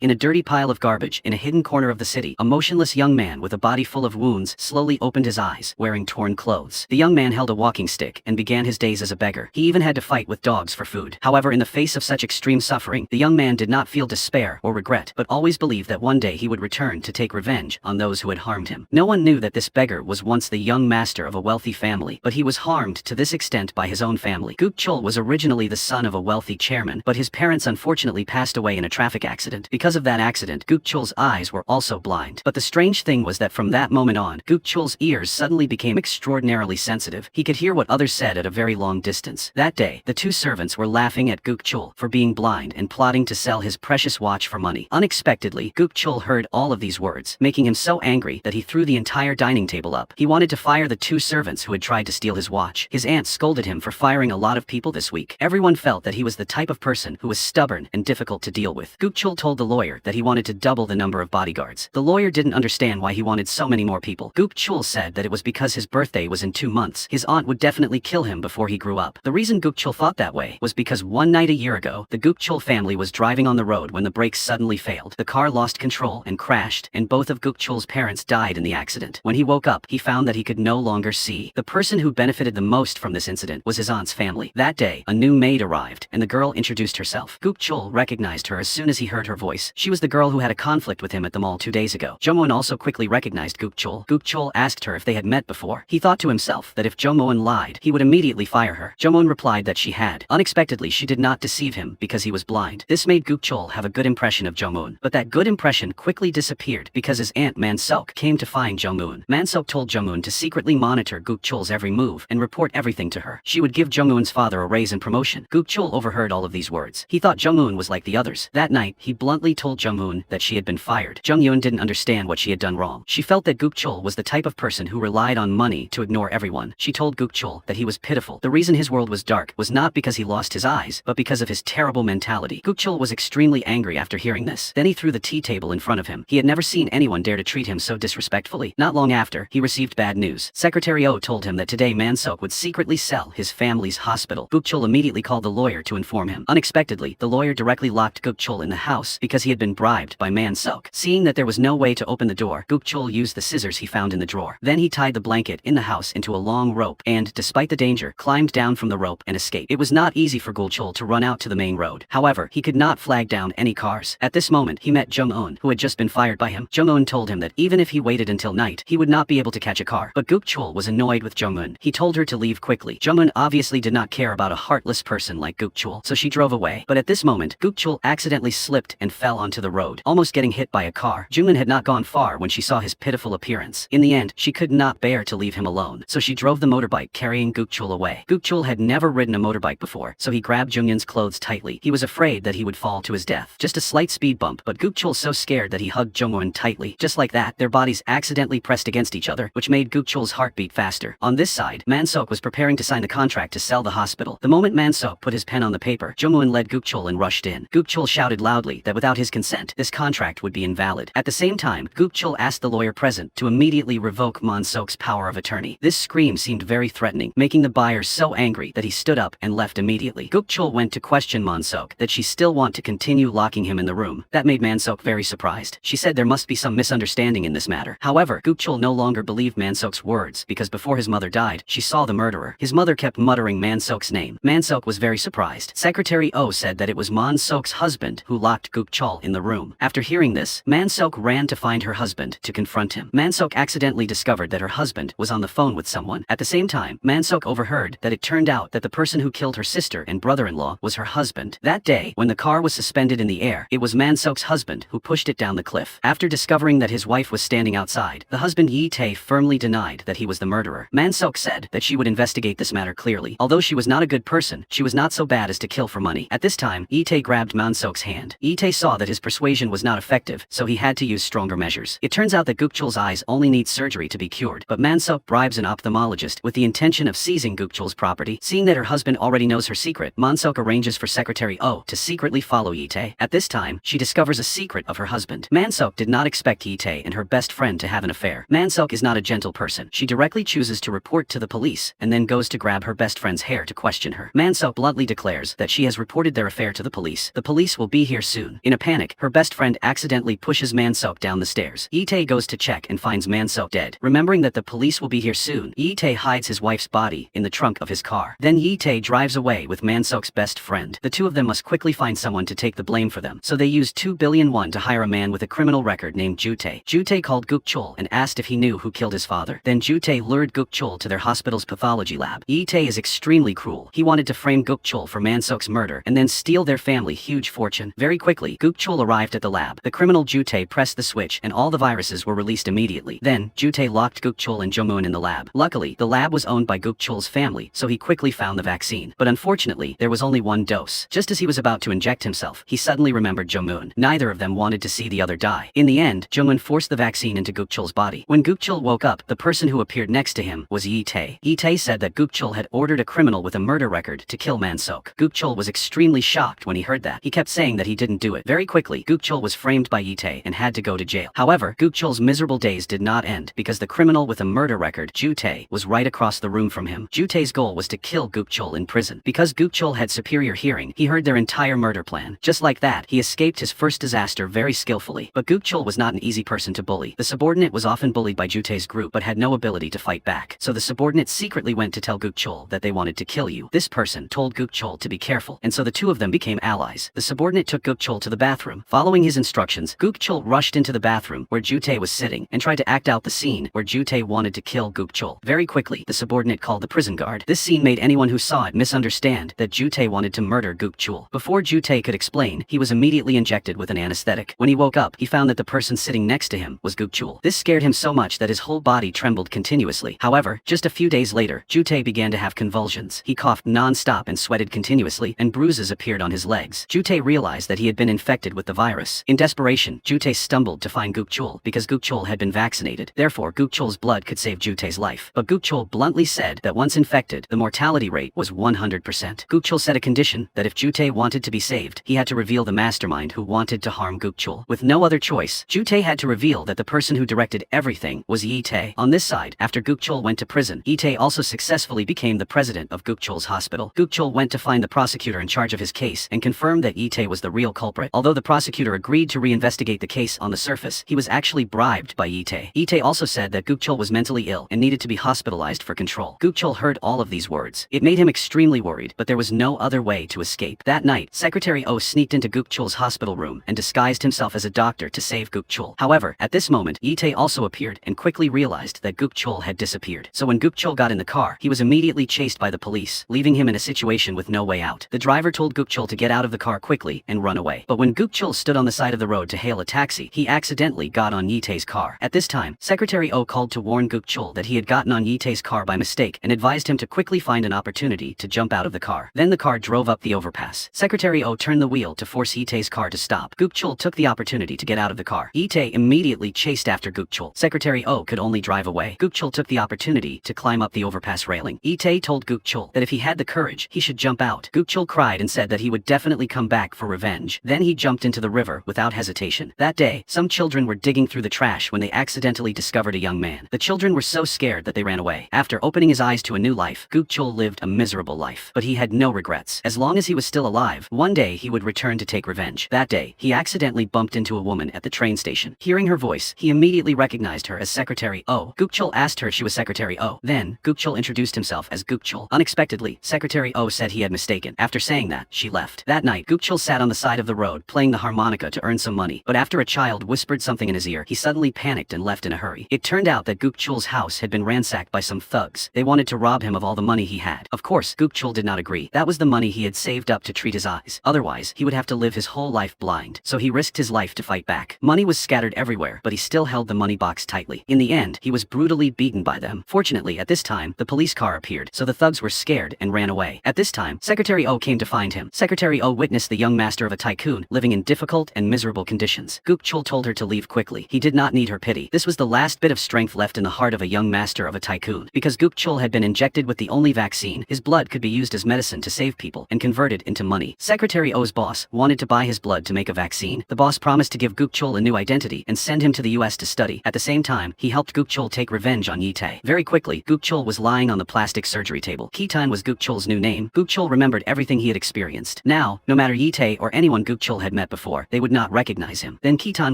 In a dirty pile of garbage in a hidden corner of the city, a motionless young man with a body full of wounds slowly opened his eyes, wearing torn clothes. The young man held a walking stick and began his days as a beggar. He even had to fight with dogs for food. However, in the face of such extreme suffering, the young man did not feel despair or regret, but always believed that one day he would return to take revenge on those who had harmed him. No one knew that this beggar was once the young master of a wealthy family, but he was harmed to this extent by his own family. Guk Chul was originally the son of a wealthy chairman, but his parents unfortunately passed away in a traffic accident. Because of that accident, Guk Chul's eyes were also blind. But the strange thing was that from that moment on, Guk Chul's ears suddenly became extraordinarily sensitive. He could hear what others said at a very long distance. That day, the two servants were laughing at Guk Chul for being blind and plotting to sell his precious watch for money. Unexpectedly, Guk Chul heard all of these words, making him so angry that he threw the entire dining table up. He wanted to fire the two servants who had tried to steal his watch. His aunt scolded him for firing a lot of people this week. Everyone felt that he was the type of person who was stubborn and difficult to deal with. Guk Chul told the lawyer that he wanted to double the number of bodyguards. The lawyer didn't understand why he wanted so many more people. Guk Chul said that it was because his birthday was in 2 months. His aunt would definitely kill him before he grew up. The reason Guk Chul thought that way was because one night a year ago, the Guk Chul family was driving on the road when the brakes suddenly failed. The car lost control and crashed, and both of Guk Chul's parents died in the accident. When he woke up, he found that he could no longer see. The person who benefited the most from this incident was his aunt's family. That day, a new maid arrived, and the girl introduced herself. Guk Chul recognized her as soon as he heard her voice. She was the girl who had a conflict with him at the mall 2 days ago. Jongwon also quickly recognized Guk Chul. Guk Chul asked her if they had met before. He thought to himself that if Jongwon lied, he would immediately fire her. Jongwon replied that she had. Unexpectedly, she did not deceive him because he was blind. This made Guk Chul have a good impression of Jongwon, but that good impression quickly disappeared because his aunt Man-seok came to find Jongwon. Man-seok told Jongwon to secretly monitor Guk Chul's every move and report everything to her. She would give Jongwon's father a raise and promotion. Guk Chul overheard all of these words. He thought Jongwon was like the others. That night, he bluntly told Jongwon that she had been fired. Jongwon didn't understand what she had done wrong. She felt that Guk Chul was the type of person who relied on money to ignore everyone. She told Guk Chul that he was pitiful. The reason his world was dark was not because he lost his eyes, but because of his terrible mentality. Guk Chul was extremely angry after hearing this. Then he threw the tea table in front of him. He had never seen anyone dare to treat him so disrespectfully. Not long after, he received bad news. Secretary Oh told him that today Man-seok would secretly sell his family's hospital. Guk Chul immediately called the lawyer to inform him. Unexpectedly, the lawyer directly locked Guk Chul in the house because he had been bribed by Man-seok. Seeing that there was no way to open the door, Guk Chul used the scissors he found in the drawer. Then he tied the blanket in the house into a long rope and, despite the danger, climbed down from the rope and escaped. It was not easy for Guk Chul to run out to the main road. However, he could not flag down any cars. At this moment, he met Jong-eun, who had just been fired by him. Jong-eun told him that even if he waited until night, he would not be able to catch a car. But Guk Chul was annoyed with Jong-eun. He told her to leave quickly. Jong-eun obviously did not care about a heartless person like Guk Chul, so she drove away. But at this moment, Guk Chul accidentally slipped and fell onto the road, almost getting hit by a car. Jong-eun had not gone far when she saw his pitiful appearance. In the end, she could not bear to leave him alone, so she drove the motorbike carrying Guk Chul away. Guk Chul had never ridden a motorbike before, so he grabbed Jong-eun's clothes tightly. He was afraid that he would fall to his death. Just a slight speed bump, but Guk Chul so scared that he hugged Jong-eun tightly. Just like that, their bodies accidentally pressed against each other, which made Guk Chul's heart beat faster. On this side, Man-seok was preparing to sign the contract to sell the hospital. The moment Man-seok put his pen on the paper, Jong-eun led Guk Chul and rushed in. Guk Chul shouted loudly that without his consent, this contract would be invalid. At the same time, Guk Chul asked the lawyer present to immediately revoke Man-seok's power of attorney. This scream seemed very threatening, making the buyer so angry that he stood up and left immediately. Guk Chul went to question Man-seok that she still want to continue locking him in the room. That made Man-seok very surprised. She said there must be some misunderstanding in this matter. However, Guk Chul no longer believed Man-seok's words because before his mother died, she saw the murderer. His mother kept muttering Man-seok's name. Man-seok was very surprised. Secretary Oh said that it was Man-seok's husband who locked Guk Chul in the room. After hearing this, Man-seok ran to find her husband to confront him. Man-seok accidentally discovered that her husband was on the phone with someone. At the same time, Man-seok overheard that it turned out that the person who killed her sister and brother-in-law was her husband. That day, when the car was suspended in the air, it was Man-seok's husband who pushed it down the cliff. After discovering that his wife was standing outside, the husband Yi-tae firmly denied that he was the murderer. Man-seok said that she would investigate this matter clearly. Although she was not a good person, she was not so bad as to kill for money. At this time, Yi-tae grabbed Man-seok's hand. Yi-tae saw that his persuasion was not effective, so he had to use stronger measures. It turns out that Guk Chul's eyes only need surgery to be cured, but Man-seok bribes an ophthalmologist with the intention of seizing Guk Chul's property. Seeing that her husband already knows her secret, Man-seok arranges for Secretary Oh to secretly follow Yi-tae. At this time, she discovers a secret of her husband. Man-seok did not expect Yi-tae and her best friend to have an affair. Man-seok is not a gentle person. She directly chooses to report to the police and then goes to grab her best friend's hair to question her. Man-seok bluntly declares that she has reported their affair to the police. The police will be here soon. In a panic, her best friend accidentally pushes Man-seok down the stairs. Lee-tae goes to check and finds Man-seok dead. Remembering that the police will be here soon, Lee-tae hides his wife's body in the trunk of his car. Then Lee-tae drives away with Man-seok's best friend. The two of them must quickly find someone to take the blame for them, so they used 2 billion won to hire a man with a criminal record named Ju-tae. Ju-tae called Guk-chul and asked if he knew who killed his father. Then Ju-tae lured Guk-chul to their hospital's pathology lab. Lee-tae is extremely cruel. He wanted to frame Guk-chul for Man-seok's murder and then steal their family huge fortune. Very quickly, Guk-chul arrived at the lab. The criminal Ju-tae pressed the switch and all the viruses were released immediately. Then, Ju-tae locked Guk-chul and Jo-moon in the lab. Luckily, the lab was owned by Guk-chul's family, so he quickly found the vaccine. But unfortunately, there was only one dose. Just as he was about to inject himself, he suddenly remembered Jo-moon. Neither of them wanted to see the other die. In the end, Jo-moon forced the vaccine into Guk-chul's body. When Guk-chul woke up, the person who appeared next to him was Lee-tae. Lee-tae said that Guk-chul had ordered a criminal with a murder record to kill Man-seok. Guk-chul was extremely shocked when he heard that. He kept saying that he didn't do it. Very quickly, Guk-chul was framed by Lee-tae and had to go to jail. However, Guk-chul's miserable days did not end because the criminal with a murder record, Ju-tae, was right across the room from him. Ju-tae's goal was to kill Guk-chul in prison. Because Guk-chul had superior hearing, he heard their entire murder plan. Just like that, he escaped his first disaster very skillfully. But Guk-chul was not an easy person to bully. The subordinate was often bullied by Ju-tae's group but had no ability to fight back. So the subordinate secretly went to tell Guk-chul that they wanted to kill you. This person told Guk-chul to be careful, and so the two of them became allies. The subordinate took Guk-chul to the bathroom. Following his instructions, Guk-chul rushed into the bathroom where Ju-tae was sitting and tried to act out the scene where Ju-tae wanted to kill Guk-chul. Very quickly, the subordinate called the prison guard. This scene made anyone who saw it misunderstand that Ju-tae wanted to murder Guk-chul. Before Ju-tae could explain, he was immediately injected with an anesthetic. When he woke up, he found that the person sitting next to him was Guk-chul. This scared him so much that his whole body trembled continuously. However, just a few days later, Ju-tae began to have convulsions. He coughed non-stop and sweated continuously, and bruises appeared on his legs. Ju-tae realized that he had been infected with the virus. In desperation, Ju-tae stumbled to find Guk-chul because Guk-chul had been vaccinated. Therefore, Guk-chul's blood could save Ju-tae's life. But Guk-chul bluntly said that once infected, the mortality rate was 100%. Guk-chul set a condition that if Ju-tae wanted to be saved, he had to reveal the mastermind who wanted to harm Guk-chul. With no other choice, Ju-tae had to reveal that the person who directed everything was Lee-tae. On this side, after Guk-chul went to prison, Lee-tae also successfully became the president of Guk-chul's hospital. Guk-chul went to find the prosecutor in charge of his case and confirmed that Lee-tae was the real culprit. Although the prosecutor agreed to reinvestigate the case on the surface, he was actually bribed by Lee-tae. Lee-tae also said that Guk-chul was mentally ill and needed to be hospitalized for control. Guk-chul heard all of these words. It made him extremely worried, but there was no other way to escape. That night, Secretary Oh sneaked into Guk-chul's hospital room and disguised himself as a doctor to save Guk-chul. However, at this moment, Lee-tae also appeared and quickly realized that Guk-chul had disappeared. So when Guk-chul got in the car, he was immediately chased by the police, leaving him in a situation with no way out. The driver told Guk-chul to get out of the car quickly and run away. But when Guk-chul stood on the side of the road to hail a taxi, he accidentally got on Lee-tae's car. At this time, Secretary Oh called to warn Guk-chul that he had gotten on Lee-tae's car by mistake and advised him to quickly find an opportunity to jump out of the car. Then the car drove up the overpass. Secretary Oh turned the wheel to force Lee-tae's car to stop. Guk-chul took the opportunity to get out of the car. Lee-tae immediately chased after Guk-chul. Secretary Oh could only drive away. Guk-chul took the opportunity to climb up the overpass railing. Lee-tae told Guk-chul that if he had the courage, he should jump out. Guk-chul cried and said that he would definitely come back for revenge. Then he jumped into the river without hesitation. That day, some children were digging through the trash when they accidentally discovered a young man. The children were so scared that they ran away. After opening his eyes to a new life, Guk-chul lived a miserable life. But he had no regrets. As long as he was still alive, one day he would return to take revenge. That day, he accidentally bumped into a woman at the train station. Hearing her voice, he immediately recognized her as Secretary Oh. Guk-chul asked her if she was Secretary Oh. Then, Guk-chul introduced himself as Guk-chul. Unexpectedly, Secretary Oh said he had mistaken. After saying that, she left. That night, Guk-chul sat on the side of the road playing the harmonica to earn some money. But after a child whispered something in his ear, he suddenly panicked and left in a hurry. It turned out that Guk-chul's house had been ransacked by some thugs. They wanted to rob him of all the money he had. Of course, Guk-chul did not agree. That was the money he had saved up to treat his eyes. Otherwise, he would have to live his whole life blind. So he risked his life to fight back. Money was scattered everywhere, but he still held the money box tightly. In the end, he was brutally beaten by them. Fortunately, at this time, the police car appeared, so the thugs were scared and ran away. At this time, Secretary Oh came to find him. Secretary Oh witnessed the young master of a tycoon living in difficult and miserable conditions. Guk-chul told her to leave quickly. He did not need her pity. This was the last bit of strength left in the heart of a young master of a tycoon. Because Guk-chul had been injected with the only vaccine, his blood could be used as medicine to save people and converted into money. Secretary Oh's boss wanted to buy his blood to make a vaccine. The boss promised to give Guk-chul a new identity and send him to the US to study. At the same time, he helped Guk-chul take revenge on Lee-tae. Very quickly, Guk-chul was lying on the plastic surgery table. Ki-tan was Guk-chul's new name. Guk-chul remembered everything he had experienced. Now, no matter Lee-tae or anyone Guk-chul had met before, they would not recognize him. Then Ki-tan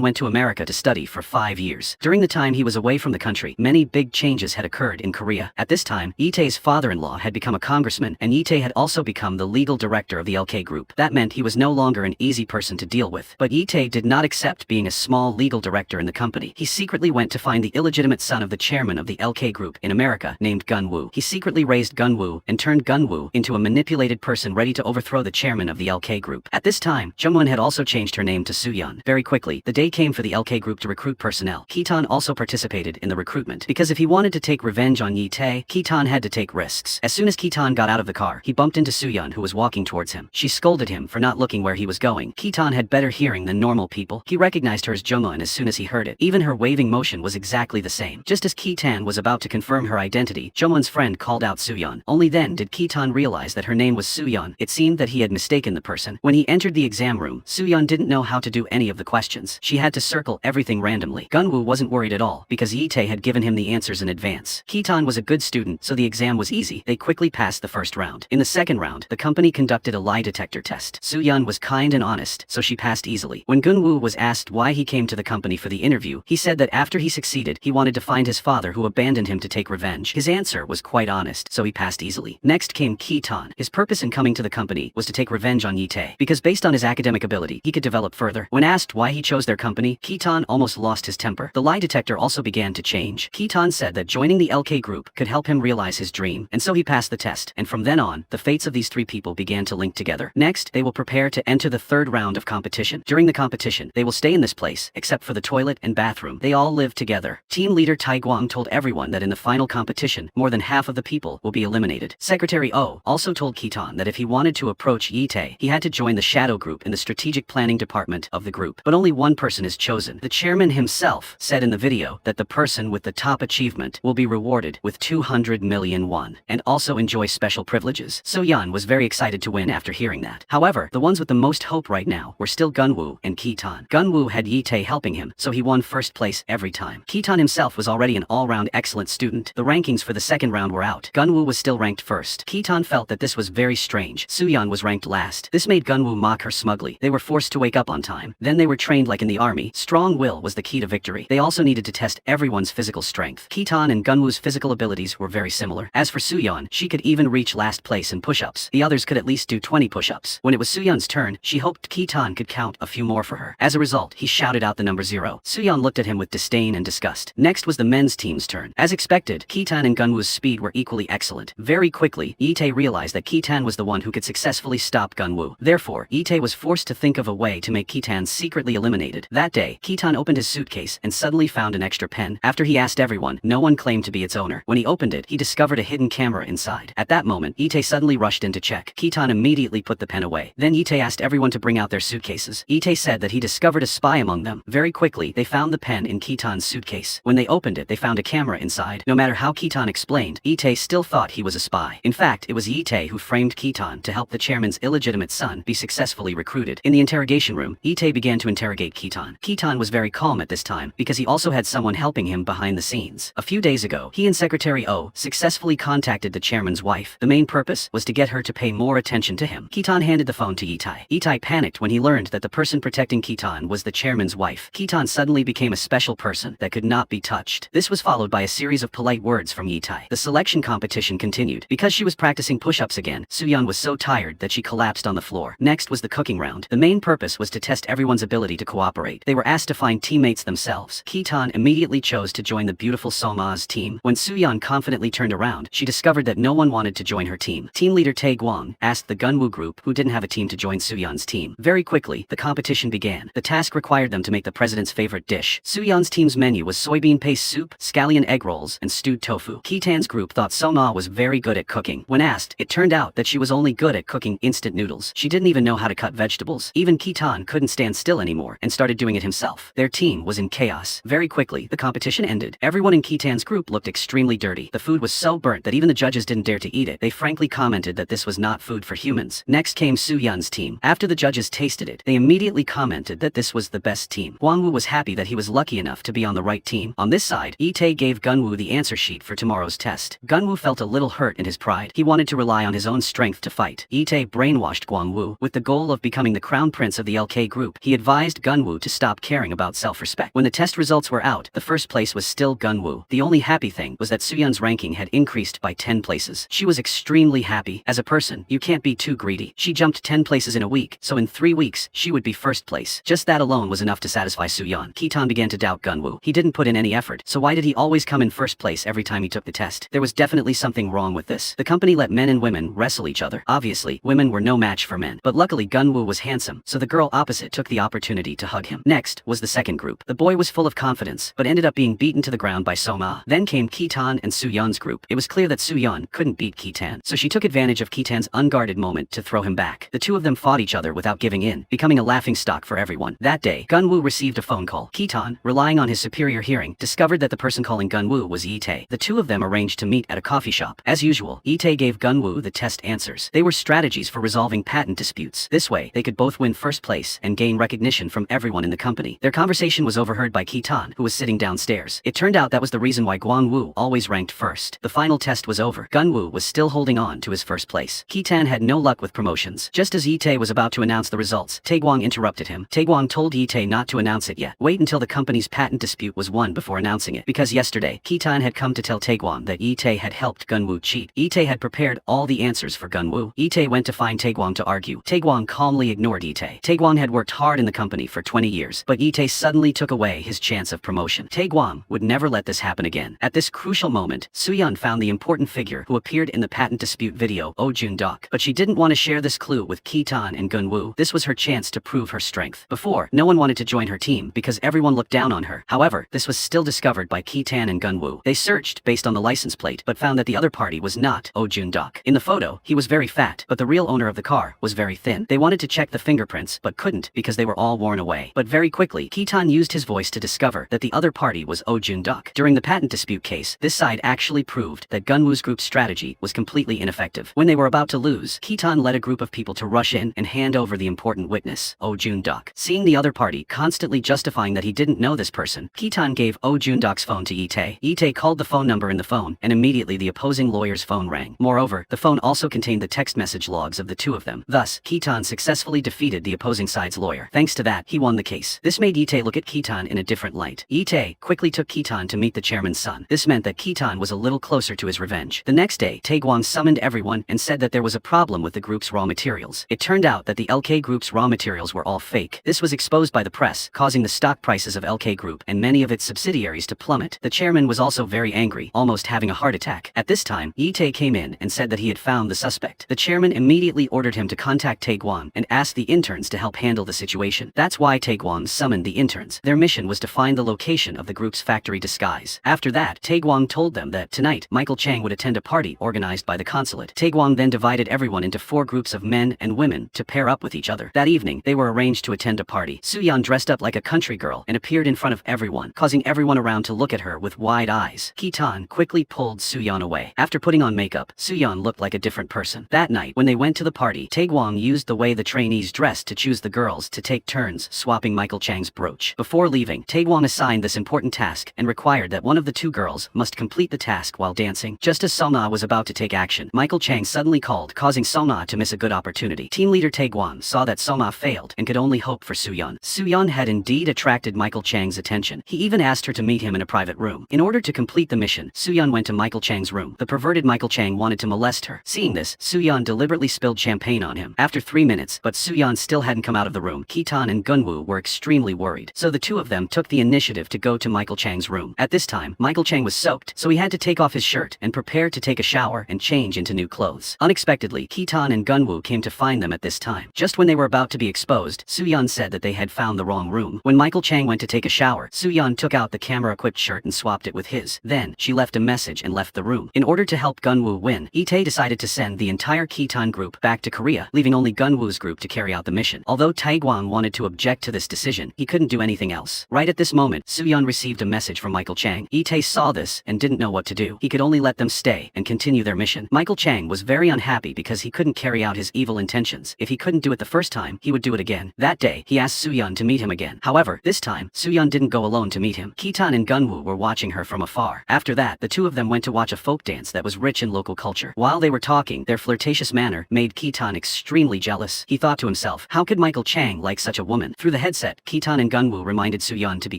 went to America to study for 5 years. During the time he was away from the country, many big changes had occurred in Korea. At this time, Lee-tae's father-in-law had become a congressman, and Lee-tae had also become the legal director of the LK Group. That meant he was no longer an easy person to deal with. But Lee-tae did not accept being a small legal director in the company. He secretly went to find the illegitimate son of the chairman of the LK Group in America, named Gun-woo. He secretly raised Gun-woo and turned Gun-woo into a manipulated person ready to overthrow the chairman of the LK Group. At this time, Jung-won had also changed her name to Soo-yeon. Very quickly, the day came for the LK Group to recruit personnel. Ki-tan also participated in the recruitment, because if he wanted to take revenge on Lee-tae, Ki-tan had to take risks. As soon as Ki-tan got out of the car, he bumped into Soo-yeon, who was walking towards him. She scolded him for not looking where he was going. Ki-tan had better hearing than normal people. He recognized her as Jung-won as soon as he heard it. Even her waving motion was exactly the same. Just as Ki-tan was about to confirm her identity, Jung-won's friend called out Soo-yeon. Only then did Ki-tan realize that her name was Soo-yeon. It seemed that he had mistaken the person. When he entered the exam room, Soo-yeon didn't know how to do any of the questions. She had to circle everything randomly. Gun-woo wasn't worried at all, because Lee-tae had given him the answers in advance. Ki-tan was a good student, so the exam was easy. They quickly passed the first round. In the second round, the company conducted a lie detector test. Soo-yeon was kind and honest, so she passed easily. When Gun-woo was asked why he came to the company for the interview, he said that after he succeeded, he wanted to find his father who abandoned him to take revenge. His answer was quite honest, so he passed easily. Next came Ki-tan. His purpose in coming to the company was to take revenge on Lee-tae, because based on his academic ability, he could develop further. When asked why he chose their company, Ki-tan almost lost his temper. The lie detector also began to change. Ki-tan said that joining the LK Group could help him realize his dream, and so he passed the test. And from then on, the fates of these three people began to link together. Next, they will prepare to enter the third round of competition. During the competition, they will stay in this place, except for the toilet and bathroom. They all live together. Team leader Tae-gwang told everyone that in the final competition, more than half of the people will be eliminated. Secretary Oh also told Ki-tan that if he wanted to approach Lee-tae, he had to join the shadow group in the strategic planning department of the group. But only one person is chosen. The chairman himself said in the video that the person with the top achievement will be rewarded with 200 million won, and also enjoy special privileges. Soo-yeon was very excited to win after hearing that. However, the ones with the most hope right now were still Gun-woo and Ki-tan. Gun-woo had Lee-tae helping him, so he won first place every time. Ki-tan himself was already an all-round excellent student. The rankings for the second round were out. Gun-woo was still ranked first. Ki-tan felt that this was very strange. Soo-yeon was ranked last. This made Gun-woo mock her smugly. They were forced to wake up on time. Then they were trained like in the army. Strong will was the key to victory. They also needed to test everyone's physical strength. Ki-tan and Gun-woo's physical abilities were very similar. As for Soo-yeon, she could even reach last place in push-ups. The others could at least do 20 push-ups. When it was Soo-yeon's turn, she hoped Ki-tan could count a few more for her. As a result, he shouted out the number 0. Soo-yeon looked at him with disdain and disgust. Next was the men's team's turn. As expected, Ki-tan and Gun-woo's speed were equally excellent. Very quickly, Lee-tae realized that Ki-tan was the one who could successfully stop Gun-woo. Therefore, Lee-tae was forced to think of a way to make Ki-tan secretly eliminated. That day, Ki-tan opened his suitcase and suddenly found an extra pen. After he asked everyone, no one claimed to be its owner. When he opened it, he discovered a hidden camera inside. At that moment, Lee-tae suddenly rushed in to check. Ki-tan immediately put the pen away. Then Lee-tae asked everyone to bring out their suitcases. Lee-tae said that he discovered a spy among them. Very quickly, they found the pen in Ki-tan's suitcase. When they opened it, they found a camera inside. No matter how Ki-tan explained, Lee-tae still thought he was a spy. In fact, it was Lee-tae who framed Ki-tan to help the chairman's illegitimate son be successfully recruited. In the interrogation room, Lee-tae began to interrogate Ki-tan. Ki-tan was very calm at this time, because he also had someone helping him behind the scenes. A few days ago, he and Secretary Oh successfully contacted the chairman's wife. The main purpose was to get her to pay more attention to him. Ki-tan handed the phone to Lee-tae. Lee-tae panicked when he learned that the person protecting Ki-tan was the chairman's wife. Ki-tan suddenly became a special person that could not be touched. This was followed by a series of polite words from Lee-tae. The selection competition continued. Because she was practicing push-ups again, Soo-yeon was so tired that she collapsed on the floor. Next was the cooking round. The main purpose was to test everyone's ability to cooperate. They were asked to find teammates themselves. Ki-tan immediately chose to join the beautiful Soma's team. When Soo-yeon confidently turned around, she discovered that no one wanted to join her team. Team leader Tae-gwang asked the Gun-woo group, who didn't have a team, to join Soo-yeon's team. Very quickly, the competition began. The task required them to make the president's favorite dish. Soo-yeon's team's menu was soybean paste soup, scallion egg rolls, and stewed tofu. Ki-tan's group thought Soma was very good at cooking. When asked, it turned out that she was only good at cooking instant noodles. She didn't even know how to cut vegetables. Even Ki-tan couldn't stand still anymore and started doing it himself. Their team was in chaos. Very quickly, the competition ended. Everyone in Ki-tan's group looked extremely dirty. The food was so burnt that even the judges didn't dare to eat it. They frankly commented that this was not food for humans. Next came Soo-yeon's team. After the judges tasted it, they immediately commented that this was the best team. Gwang-woo was happy that he was lucky enough to be on the right team. On this side, Lee-tae gave Gun-woo the answer sheet for tomorrow's test. Gun-woo felt a little hurt in his pride. He wanted to rely on his own strength to fight. Lee-tae brainwashed Gwang-woo with the goal of becoming the crown prince of the LK group. He advised Gunwoo to stop caring about self-respect. When the test results were out, the first place was still Gunwoo. The only happy thing was that Sooyeon's ranking had increased by 10 places. She was extremely happy. As a person, you can't be too greedy. She jumped 10 places in a week, so in 3 weeks, she would be first place. Just that alone was enough to satisfy Sooyeon. Ki-tan began to doubt Gunwoo. He didn't put in any effort, so why did he always come in first place every time he took the test? There was definitely something wrong with this. The company let men and women wrestle each other. Obviously, women were no match for men, but luckily Gunwoo was handsome, so the girl opposite took the opportunity to hug him. Next was the second group. The boy was full of confidence, but ended up being beaten to the ground by Soma. Then came Ki-tan and Sooyeon's group. It was clear that Sooyeon couldn't beat Ki-tan, so she took advantage of Ki-tan's unguarded moment to throw him back. The two of them fought each other without giving in, becoming a laughingstock for everyone. That day, Gunwoo received a phone call. Ki-tan, relying on his superior hearing, discovered that the person calling Gunwoo was Itae. The two of them arranged to meet at a coffee shop. As usual, Itae gave Gunwoo the test answers. They were strategies for resolving patent disputes. This way, they could both win first place and gain recognition from everyone in the company. Their conversation was overheard by Ki-tan, who was sitting downstairs. It turned out that was the reason why Gwang-woo always ranked first. The final test was over. Gunwoo was still holding on to his first place. Ki-tan had no luck with promotions. Just as Itae was about to announce the results, Taegwang interrupted him. Taegwang told Itae not to announce it yet. Wait until the company's patent dispute was won before announcing it. Because yesterday, Ki-tan had come to tell Taegwang that Itae had helped Gunwoo cheat. Itae had prepared all the answers for Gunwoo. Itae went to find Taegwang to argue. Taegwang calmly ignored Itae. Taegwang had worked hard in the company for 20 years, but Itae suddenly took away his chance of promotion. Taegwang would never let this happen again. At this crucial moment, Sooyeon found the important figure who appeared in the patent dispute video, Oh Jun-dok. But she didn't want to share this clue with Ki-tan and Gunwoo. This was her chance to prove her strength. Before, no one wanted to join her team because everyone looked down on her. However, this was still discovered by Ki-tan and Gunwoo. They searched based on the license plate, but found that the other party was not Oh Jun-dok. In the photo, he was very fat, but the real owner of the car was very thin. They wanted to check the fingerprints, but couldn't because they were all worn away. But very quickly, Ki-tan used his voice to discover that the other party was Oh Jun-dok. During the patent dispute case, this side actually proved that Gunwoo's group's strategy was completely ineffective. When they were about to lose, Ki-tan led a group of people to rush in and hand over the important witness, Oh Jun-dok. Seeing the other party constantly justifying that he didn't know this person, Ki-tan gave Oh Jun-dok's phone to Itae. Itae called the phone number in the phone, and immediately the opposing lawyer's phone rang. Moreover, the phone also contained the text message logs of the two of them. Thus, Ki-tan successfully defeated the opposing side's lawyer. Thanks to that, he won the case. This made Itae look at Ki-tan in a different light. Itae quickly took Ki-tan to meet the chairman's son. This meant that Ki-tan was a little closer to his revenge. The next day, Taegwang summoned everyone and said that there was a problem with the group's raw materials. It turned out that the LK group's raw materials were all fake. This was exposed by the press, causing the stock prices of LK Group and many of its subsidiaries to plummet. The chairman was also very angry, almost having a heart attack. At this time, Itae came in and said that he had found the suspect. The chairman immediately ordered him to contact Taegwang and ask the interns to help handle the situation. That's why Taegwang summoned the interns. Their mission was to find the location of the group's factory disguise. After that, Taegwang told them that tonight, Michael Chang would attend a party organized by the consulate. Taegwang then divided everyone into 4 groups of men and women to pair up with each other. That evening, they were arranged to attend a party. Sooyeon dressed up like a country girl and appeared in front of everyone, causing everyone around to look at her with wide eyes. Ki-tan quickly pulled Sooyeon away. After putting on makeup, Sooyeon looked like a different person. That night, when they went to the party, Taegwang used the way the trainees dressed to choose the girls to take turns swapping Michael Chang's brooch. Before leaving, Taegwang assigned this important task and required that one of the 2 girls must complete the task while dancing. Just as Sona was about to take action, Michael Chang suddenly called, causing Sona to miss a good opportunity. Team leader Taegwang saw that Sona failed and could only hope for Sooyeon. Sooyeon had indeed attracted Michael Chang's attention. He even asked her to meet him in a private room. In order to complete the mission, Sooyeon went to Michael Chang's room. The perverted Michael Chang wanted to molest her. Seeing this, Sooyeon deliberately spilled champagne on him. After 3 minutes, but Sooyeon still hadn't come out of the room, Ki-tan and Gunwoo were extremely worried. So the 2 of them took the initiative to go to Michael Chang's room. At this time, Michael Chang was soaked, so he had to take off his shirt and prepare to take a shower and change into new clothes. Unexpectedly, Ki-tan and Gunwoo came to find them at this time. Just when they were about to be exposed, Sooyeon said that they had found the wrong room. When Michael Chang went to take a shower, Sooyeon took out the camera-equipped shirt and swapped it with his. Then, she left a message and left the room. In order to help Gunwoo win, Itae decided to send the entire Ki-tan group back to Korea, leaving only Gunwoo's group to carry out the mission. Although Taegwang wanted to object to this decision, he couldn't do anything else. Right at this moment, Sooyeon received a message from Michael Chang. Itae saw this and didn't know what to do. He could only let them stay and continue their mission. Michael Chang was very unhappy because he couldn't carry out his evil intentions. If he couldn't do it the first time, he would do it again. That day, he asked Sooyeon to meet him again. However, this time, Sooyeon didn't go alone to meet him. Ki-tan and Gunwoo were watching her from afar. After that, the 2 of them went to watch a folk dance that was rich in local culture. While they were talking, their flirtatious manner made Ki-tan extremely jealous. He thought to himself, off. How could Michael Chang like such a woman? Through the headset, Ki-tan and Gunwoo reminded Soo-yeon to be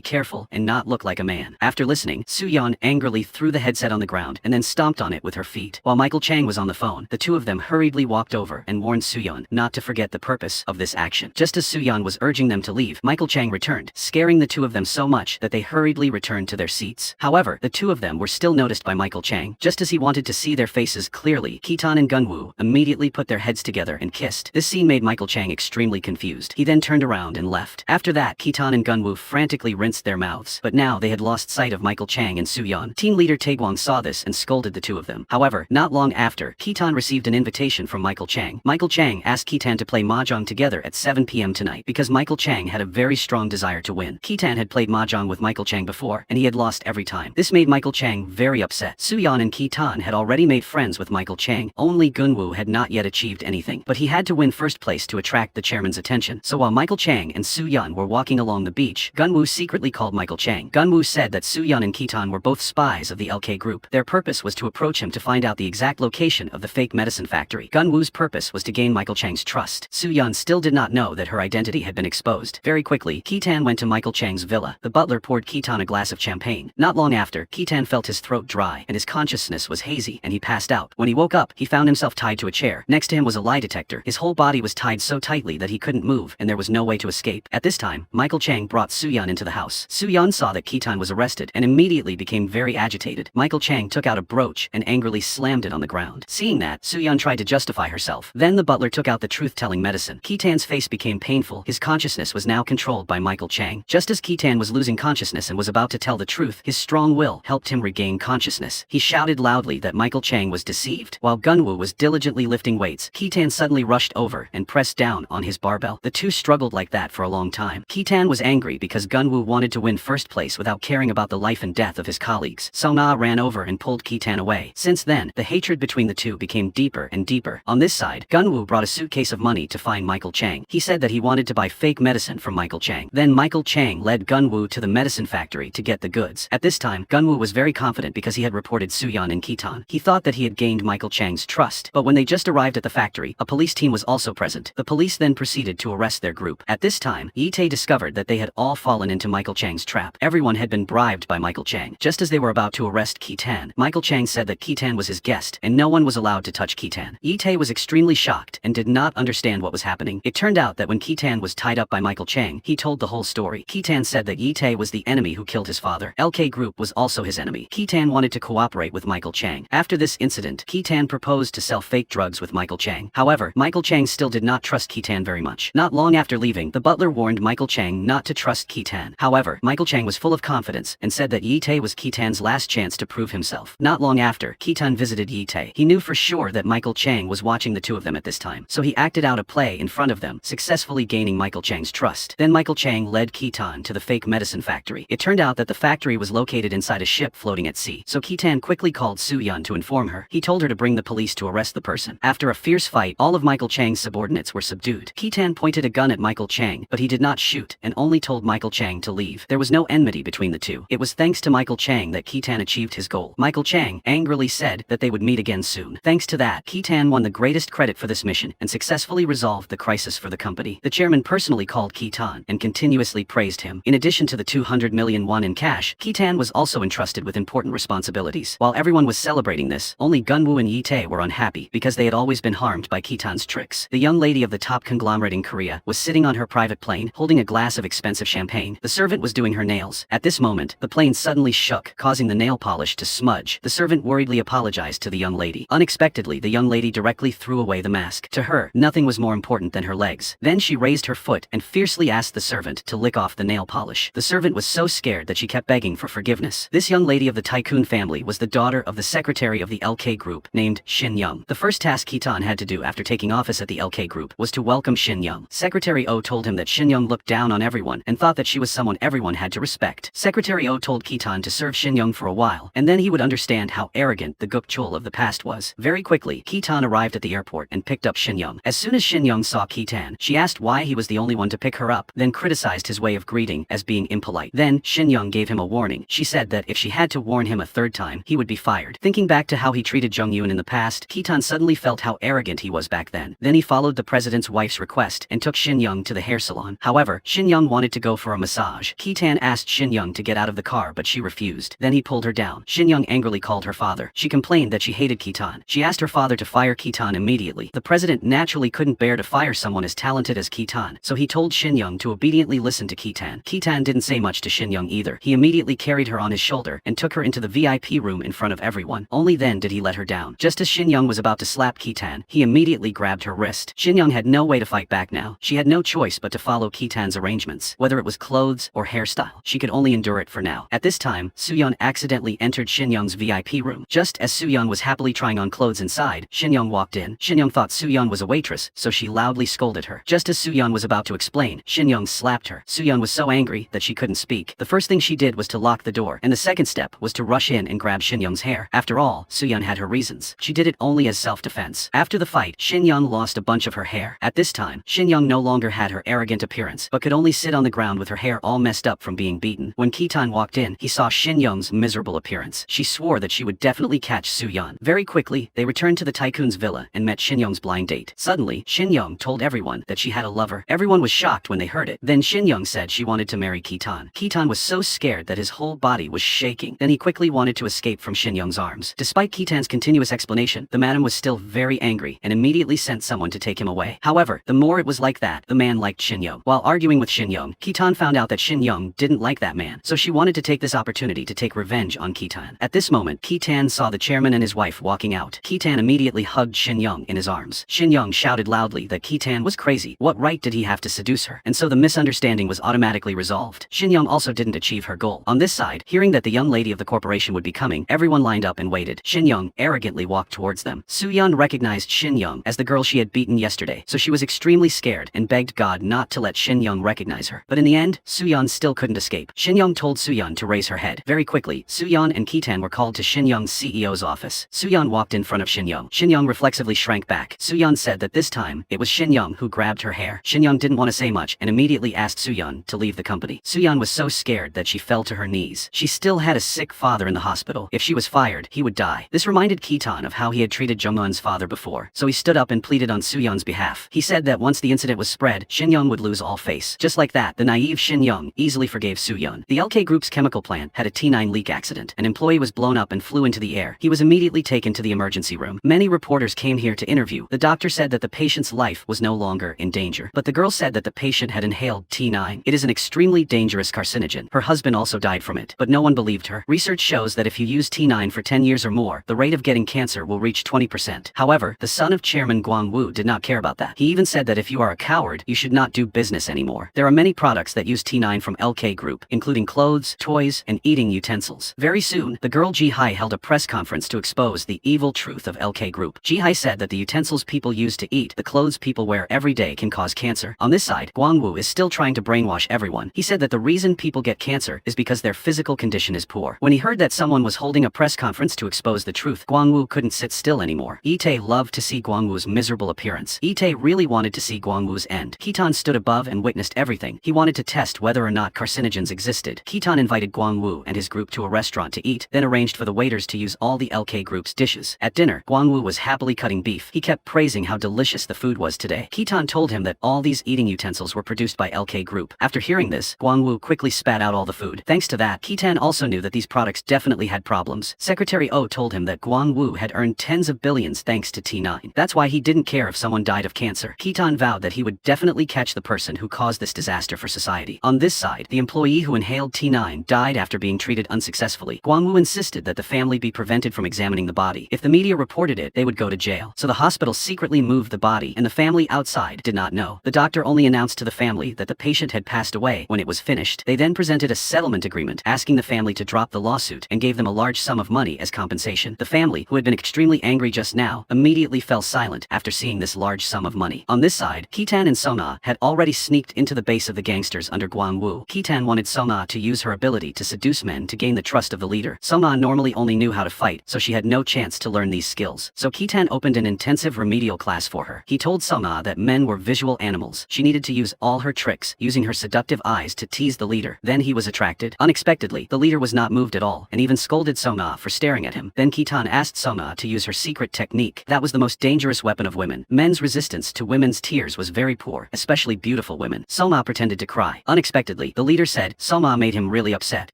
careful and not look like a man. After listening, Soo-yeon angrily threw the headset on the ground and then stomped on it with her feet. While Michael Chang was on the phone, the two of them hurriedly walked over and warned Soo-yeon not to forget the purpose of this action. Just as Soo-yeon was urging them to leave, Michael Chang returned, scaring the two of them so much that they hurriedly returned to their seats. However, the two of them were still noticed by Michael Chang. Just as he wanted to see their faces clearly, Ki-tan and Gunwoo immediately put their heads together and kissed. This scene made Michael Chang extremely confused. He then turned around and left. After that, Ki-tan and Gunwoo frantically rinsed their mouths, but now they had lost sight of Michael Chang and Soo-yeon. Team leader Taegwon saw this and scolded the two of them. However, not long after, Ki-tan received an invitation from Michael Chang. Michael Chang asked Ki-tan to play mahjong together at 7 p.m. tonight because Michael Chang had a very strong desire to win. Ki-tan had played mahjong with Michael Chang before, and he had lost every time. This made Michael Chang very upset. Soo-yeon and Ki-tan had already made friends with Michael Chang. Only Gunwoo had not yet achieved anything, but he had to win first place to attract the chairman's attention. So while Michael Chang and Soo-yeon were walking along the beach, Gunwoo secretly called Michael Chang. Gunwoo said that Soo-yeon and Ki-tan were both spies of the LK group. Their purpose was to approach him to find out the exact location of the fake medicine factory. Gunwoo's purpose was to gain Michael Chang's trust. Soo-yeon still did not know that her identity had been exposed. Very quickly, Ki-tan went to Michael Chang's villa. The butler poured Ki-tan a glass of champagne. Not long after, Ki-tan felt his throat dry and his consciousness was hazy and he passed out. When he woke up, he found himself tied to a chair. Next to him was a lie detector. His whole body was tied so tightly that he couldn't move and there was no way to escape. At this time, Michael Chang brought Soo-yeon into the house. Soo-yeon saw that Ki-tan was arrested and immediately became very agitated. Michael Chang took out a brooch and angrily slammed it on the ground. Seeing that, Soo-yeon tried to justify herself. Then the butler took out the truth-telling medicine. Ki-tan's face became painful. His consciousness was now controlled by Michael Chang. Just as Ki-tan was losing consciousness and was about to tell the truth, his strong will helped him regain consciousness. He shouted loudly that Michael Chang was deceived. While Gunwoo was diligently lifting weights, Ki-tan suddenly rushed over and pressed down on his barbell. The two struggled like that for a long time. Ki-tan was angry because Gunwoo wanted to win first place without caring about the life and death of his colleagues. Song-ah ran over and pulled Ki-tan away. Since then, the hatred between the two became deeper and deeper. On this side, Gunwoo brought a suitcase of money to find Michael Chang. He said that he wanted to buy fake medicine from Michael Chang. Then Michael Chang led Gunwoo to the medicine factory to get the goods. At this time, Gunwoo was very confident because he had reported Soo-yeon and Ki-tan. He thought that he had gained Michael Chang's trust, but when they just arrived at the factory, a police team was also present. The police then proceeded to arrest their group. At this time, Yi-tae discovered that they had all fallen into Michael Chang's trap. Everyone had been bribed by Michael Chang. Just as they were about to arrest Ki-tan, Michael Chang said that Ki-tan was his guest and no one was allowed to touch Ki-tan. Yi-tae was extremely shocked and did not understand what was happening. It turned out that when Ki-tan was tied up by Michael Chang, he told the whole story. Ki-tan said that Yi-tae was the enemy who killed his father. LK Group was also his enemy. Ki-tan wanted to cooperate with Michael Chang. After this incident, Ki-tan proposed to sell fake drugs with Michael Chang. However, Michael Chang still did not trust Ki-tan very much. Not long after leaving, the butler warned Michael Chang not to trust Ki-tan. However, Michael Chang was full of confidence and said that Yi-tae was Ki-tan's last chance to prove himself. Not long after, Ki-tan visited Yi-tae. He knew for sure that Michael Chang was watching the two of them at this time, so he acted out a play in front of them, successfully gaining Michael Chang's trust. Then Michael Chang led Ki-tan to the fake medicine factory. It turned out that the factory was located inside a ship floating at sea, so Ki-tan quickly called Soo-yeon to inform her. He told her to bring the police to arrest the person. After a fierce fight, all of Michael Chang's subordinates were subdued. Ki-tan pointed a gun at Michael Chang, but he did not shoot and only told Michael Chang to leave. There was no enmity between the two. It was thanks to Michael Chang that Ki-tan achieved his goal. Michael Chang angrily said that they would meet again soon. Thanks to that, Ki-tan won the greatest credit for this mission and successfully resolved the crisis for the company. The chairman personally called Ki-tan and continuously praised him. In addition to the 200 million won in cash, Ki-tan was also entrusted with important responsibilities. While everyone was celebrating this, only Gunwoo and Yi-tae were unhappy because they had always been harmed by Ki-tan's tricks. The young lady of the top conglomerate in Korea was sitting on her private plane, holding a glass of expensive champagne. The servant was doing her nails. At this moment, the plane suddenly shook, causing the nail polish to smudge. The servant worriedly apologized to the young lady. Unexpectedly, the young lady directly threw away the mask. To her, nothing was more important than her legs. Then she raised her foot and fiercely asked the servant to lick off the nail polish. The servant was so scared that she kept begging for forgiveness. This young lady of the tycoon family was the daughter of the secretary of the LK Group, named Shin Young. The first task Ki-tan had to do after taking office at the LK Group was to welcome Shin Young. Secretary Oh told him that Shin Young looked down on everyone and thought that she was someone everyone had to respect. Secretary Oh told Ki-tan to serve Shin Young for a while, and then he would understand how arrogant the Gukchul of the past was. Very quickly, Ki-tan arrived at the airport and picked up Shin Young. As soon as Shin Young saw Ki-tan, she asked why he was the only one to pick her up, then criticized his way of greeting as being impolite. Then, Shin Young gave him a warning. She said that if she had to warn him a third time, he would be fired. Thinking back to how he treated Jung Yoon in the past, Ki-tan suddenly felt how arrogant he was back then. Then he followed the president's wife wife's request and took Shin Young to the hair salon. However, Shin Young wanted to go for a massage. Ki-tan asked Shin Young to get out of the car but she refused. Then he pulled her down. Shin Young angrily called her father. She complained that she hated Ki-tan. She asked her father to fire Ki-tan immediately. The president naturally couldn't bear to fire someone as talented as Ki-tan, so he told Shin Young to obediently listen to Ki-tan. Ki-tan didn't say much to Shin Young either. He immediately carried her on his shoulder and took her into the VIP room in front of everyone. Only then did he let her down. Just as Shin Young was about to slap Ki-tan, he immediately grabbed her wrist. Shin Young had no way to fight back now. She had no choice but to follow Ki-tan's arrangements. Whether it was clothes or hairstyle, she could only endure it for now. At this time, Soo-yeon accidentally entered Shin Young's VIP room. Just as Soo-yeon was happily trying on clothes inside, Shin Young walked in. Shin Young thought Soo-yeon was a waitress, so she loudly scolded her. Just as Soo-yeon was about to explain, Shin Young slapped her. Soo-yeon was so angry that she couldn't speak. The first thing she did was to lock the door, and the second step was to rush in and grab Shin Young's hair. After all, Soo-yeon had her reasons. She did it only as self-defense. After the fight, Shin Young lost a bunch of her hair. At this time, Shin Young no longer had her arrogant appearance, but could only sit on the ground with her hair all messed up from being beaten. When Ki-tan walked in, he saw Shin Young's miserable appearance. She swore that she would definitely catch Soo-yeon. Very quickly, they returned to the tycoon's villa and met Shin Young's blind date. Suddenly, Shin Young told everyone that she had a lover. Everyone was shocked when they heard it. Then Shin Young said she wanted to marry Ki-tan. Ki-tan was so scared that his whole body was shaking. Then he quickly wanted to escape from Shin Young's arms. Despite Ki-tan's continuous explanation, the madam was still very angry and immediately sent someone to take him away. However, the more it was like that, the man liked Shin Young. While arguing with Shin Young, Ki-tan found out that Shin Young didn't like that man, so she wanted to take this opportunity to take revenge on Ki-tan. At this moment, Ki-tan saw the chairman and his wife walking out. Ki-tan immediately hugged Shin Young in his arms. Shin Young shouted loudly that Ki-tan was crazy. What right did he have to seduce her? And so the misunderstanding was automatically resolved. Shin Young also didn't achieve her goal. On this side, hearing that the young lady of the corporation would be coming, everyone lined up and waited. Shin Young arrogantly walked towards them. Soo-yeon recognized Shin Young as the girl she had beaten yesterday, so she was extremely scared and begged God not to let Shin Young recognize her. But in the end, Soo-yeon still couldn't escape. Shin Young told Soo-yeon to raise her head. Very quickly, Soo-yeon and Ki-tan were called to Shin Young's CEO's office. Soo-yeon walked in front of Shin Young. Shin Young reflexively shrank back. Soo-yeon said that this time, it was Shin Young who grabbed her hair. Shin Young didn't want to say much and immediately asked Soo-yeon to leave the company. Soo-yeon was so scared that she fell to her knees. She still had a sick father in the hospital. If she was fired, he would die. This reminded Ki-tan of how he had treated Jung-eun's father before, so he stood up and pleaded on Soo-yeon's behalf. He said that once the incident was spread, Shin Young would lose all face. Just like that, the naive Shin Young easily forgave Soo-yeon. The LK Group's chemical plant had a T9 leak accident. An employee was blown up and flew into the air. He was immediately taken to the emergency room. Many reporters came here to interview. The doctor said that the patient's life was no longer in danger, but the girl said that the patient had inhaled T9. It is an extremely dangerous carcinogen. Her husband also died from it, but no one believed her. Research shows that if you use T9 for 10 years or more, the rate of getting cancer will reach 20%. However, the son of Chairman Gwang-woo did not care about that. He even said that if you are a coward, you should not do business anymore. There are many products that use T9 from LK Group, including clothes, toys, and eating utensils. Very soon, the girl Ji-hai held a press conference to expose the evil truth of LK Group. Ji-hai said that the utensils people use to eat, the clothes people wear every day can cause cancer. On this side, Gwang-woo is still trying to brainwash everyone. He said that the reason people get cancer is because their physical condition is poor. When he heard that someone was holding a press conference to expose the truth, Gwang-woo couldn't sit still anymore. Itae loved to see Gwang-woo's miserable appearance. Itae really wanted to see Gwang-woo's end. Ki-tan stood above and witnessed everything. He wanted to test whether or not carcinogens existed. Ki-tan invited Gwang-woo and his group to a restaurant to eat, then arranged for the waiters to use all the LK Group's dishes. At dinner, Gwang-woo was happily cutting beef. He kept praising how delicious the food was today. Ki-tan told him that all these eating utensils were produced by LK Group. After hearing this, Gwang-woo quickly spat out all the food. Thanks to that, Ki-tan also knew that these products definitely had problems. Secretary Oh told him that Gwang-woo had earned tens of billions thanks to T9. That's why he didn't care if someone died of cancer. Ki-tan vowed that he would definitely catch the person who caused this disaster for society. On this side, the employee who inhaled T9 died after being treated unsuccessfully. Gwang-woo insisted that the family be prevented from examining the body. If the media reported it, they would go to jail. So the hospital secretly moved the body, and the family outside did not know. The doctor only announced to the family that the patient had passed away when it was finished. They then presented a settlement agreement asking the family to drop the lawsuit and gave them a large sum of money as compensation. The family, who had been extremely angry just now, immediately fell silent after seeing this large sum of money. On this side, Ki-tan and Sona had already sneaked into the base of the gangsters under Gwang-woo. Ki-tan wanted Sona to use her ability to seduce men to gain the trust of the leader. Sona normally only knew how to fight, so she had no chance to learn these skills. So Ki-tan opened an intensive remedial class for her. He told Sona that men were visual animals. She needed to use all her tricks, using her seductive eyes to tease the leader. Then he was attracted. Unexpectedly, the leader was not moved at all, and even scolded Sona for staring at him. Then Ki-tan asked Sona to use her secret technique. That was the most dangerous weapon of women. Men's resistance to women's tears was very poor, especially beautiful women. Soma pretended to cry. Unexpectedly, the leader said Soma made him really upset.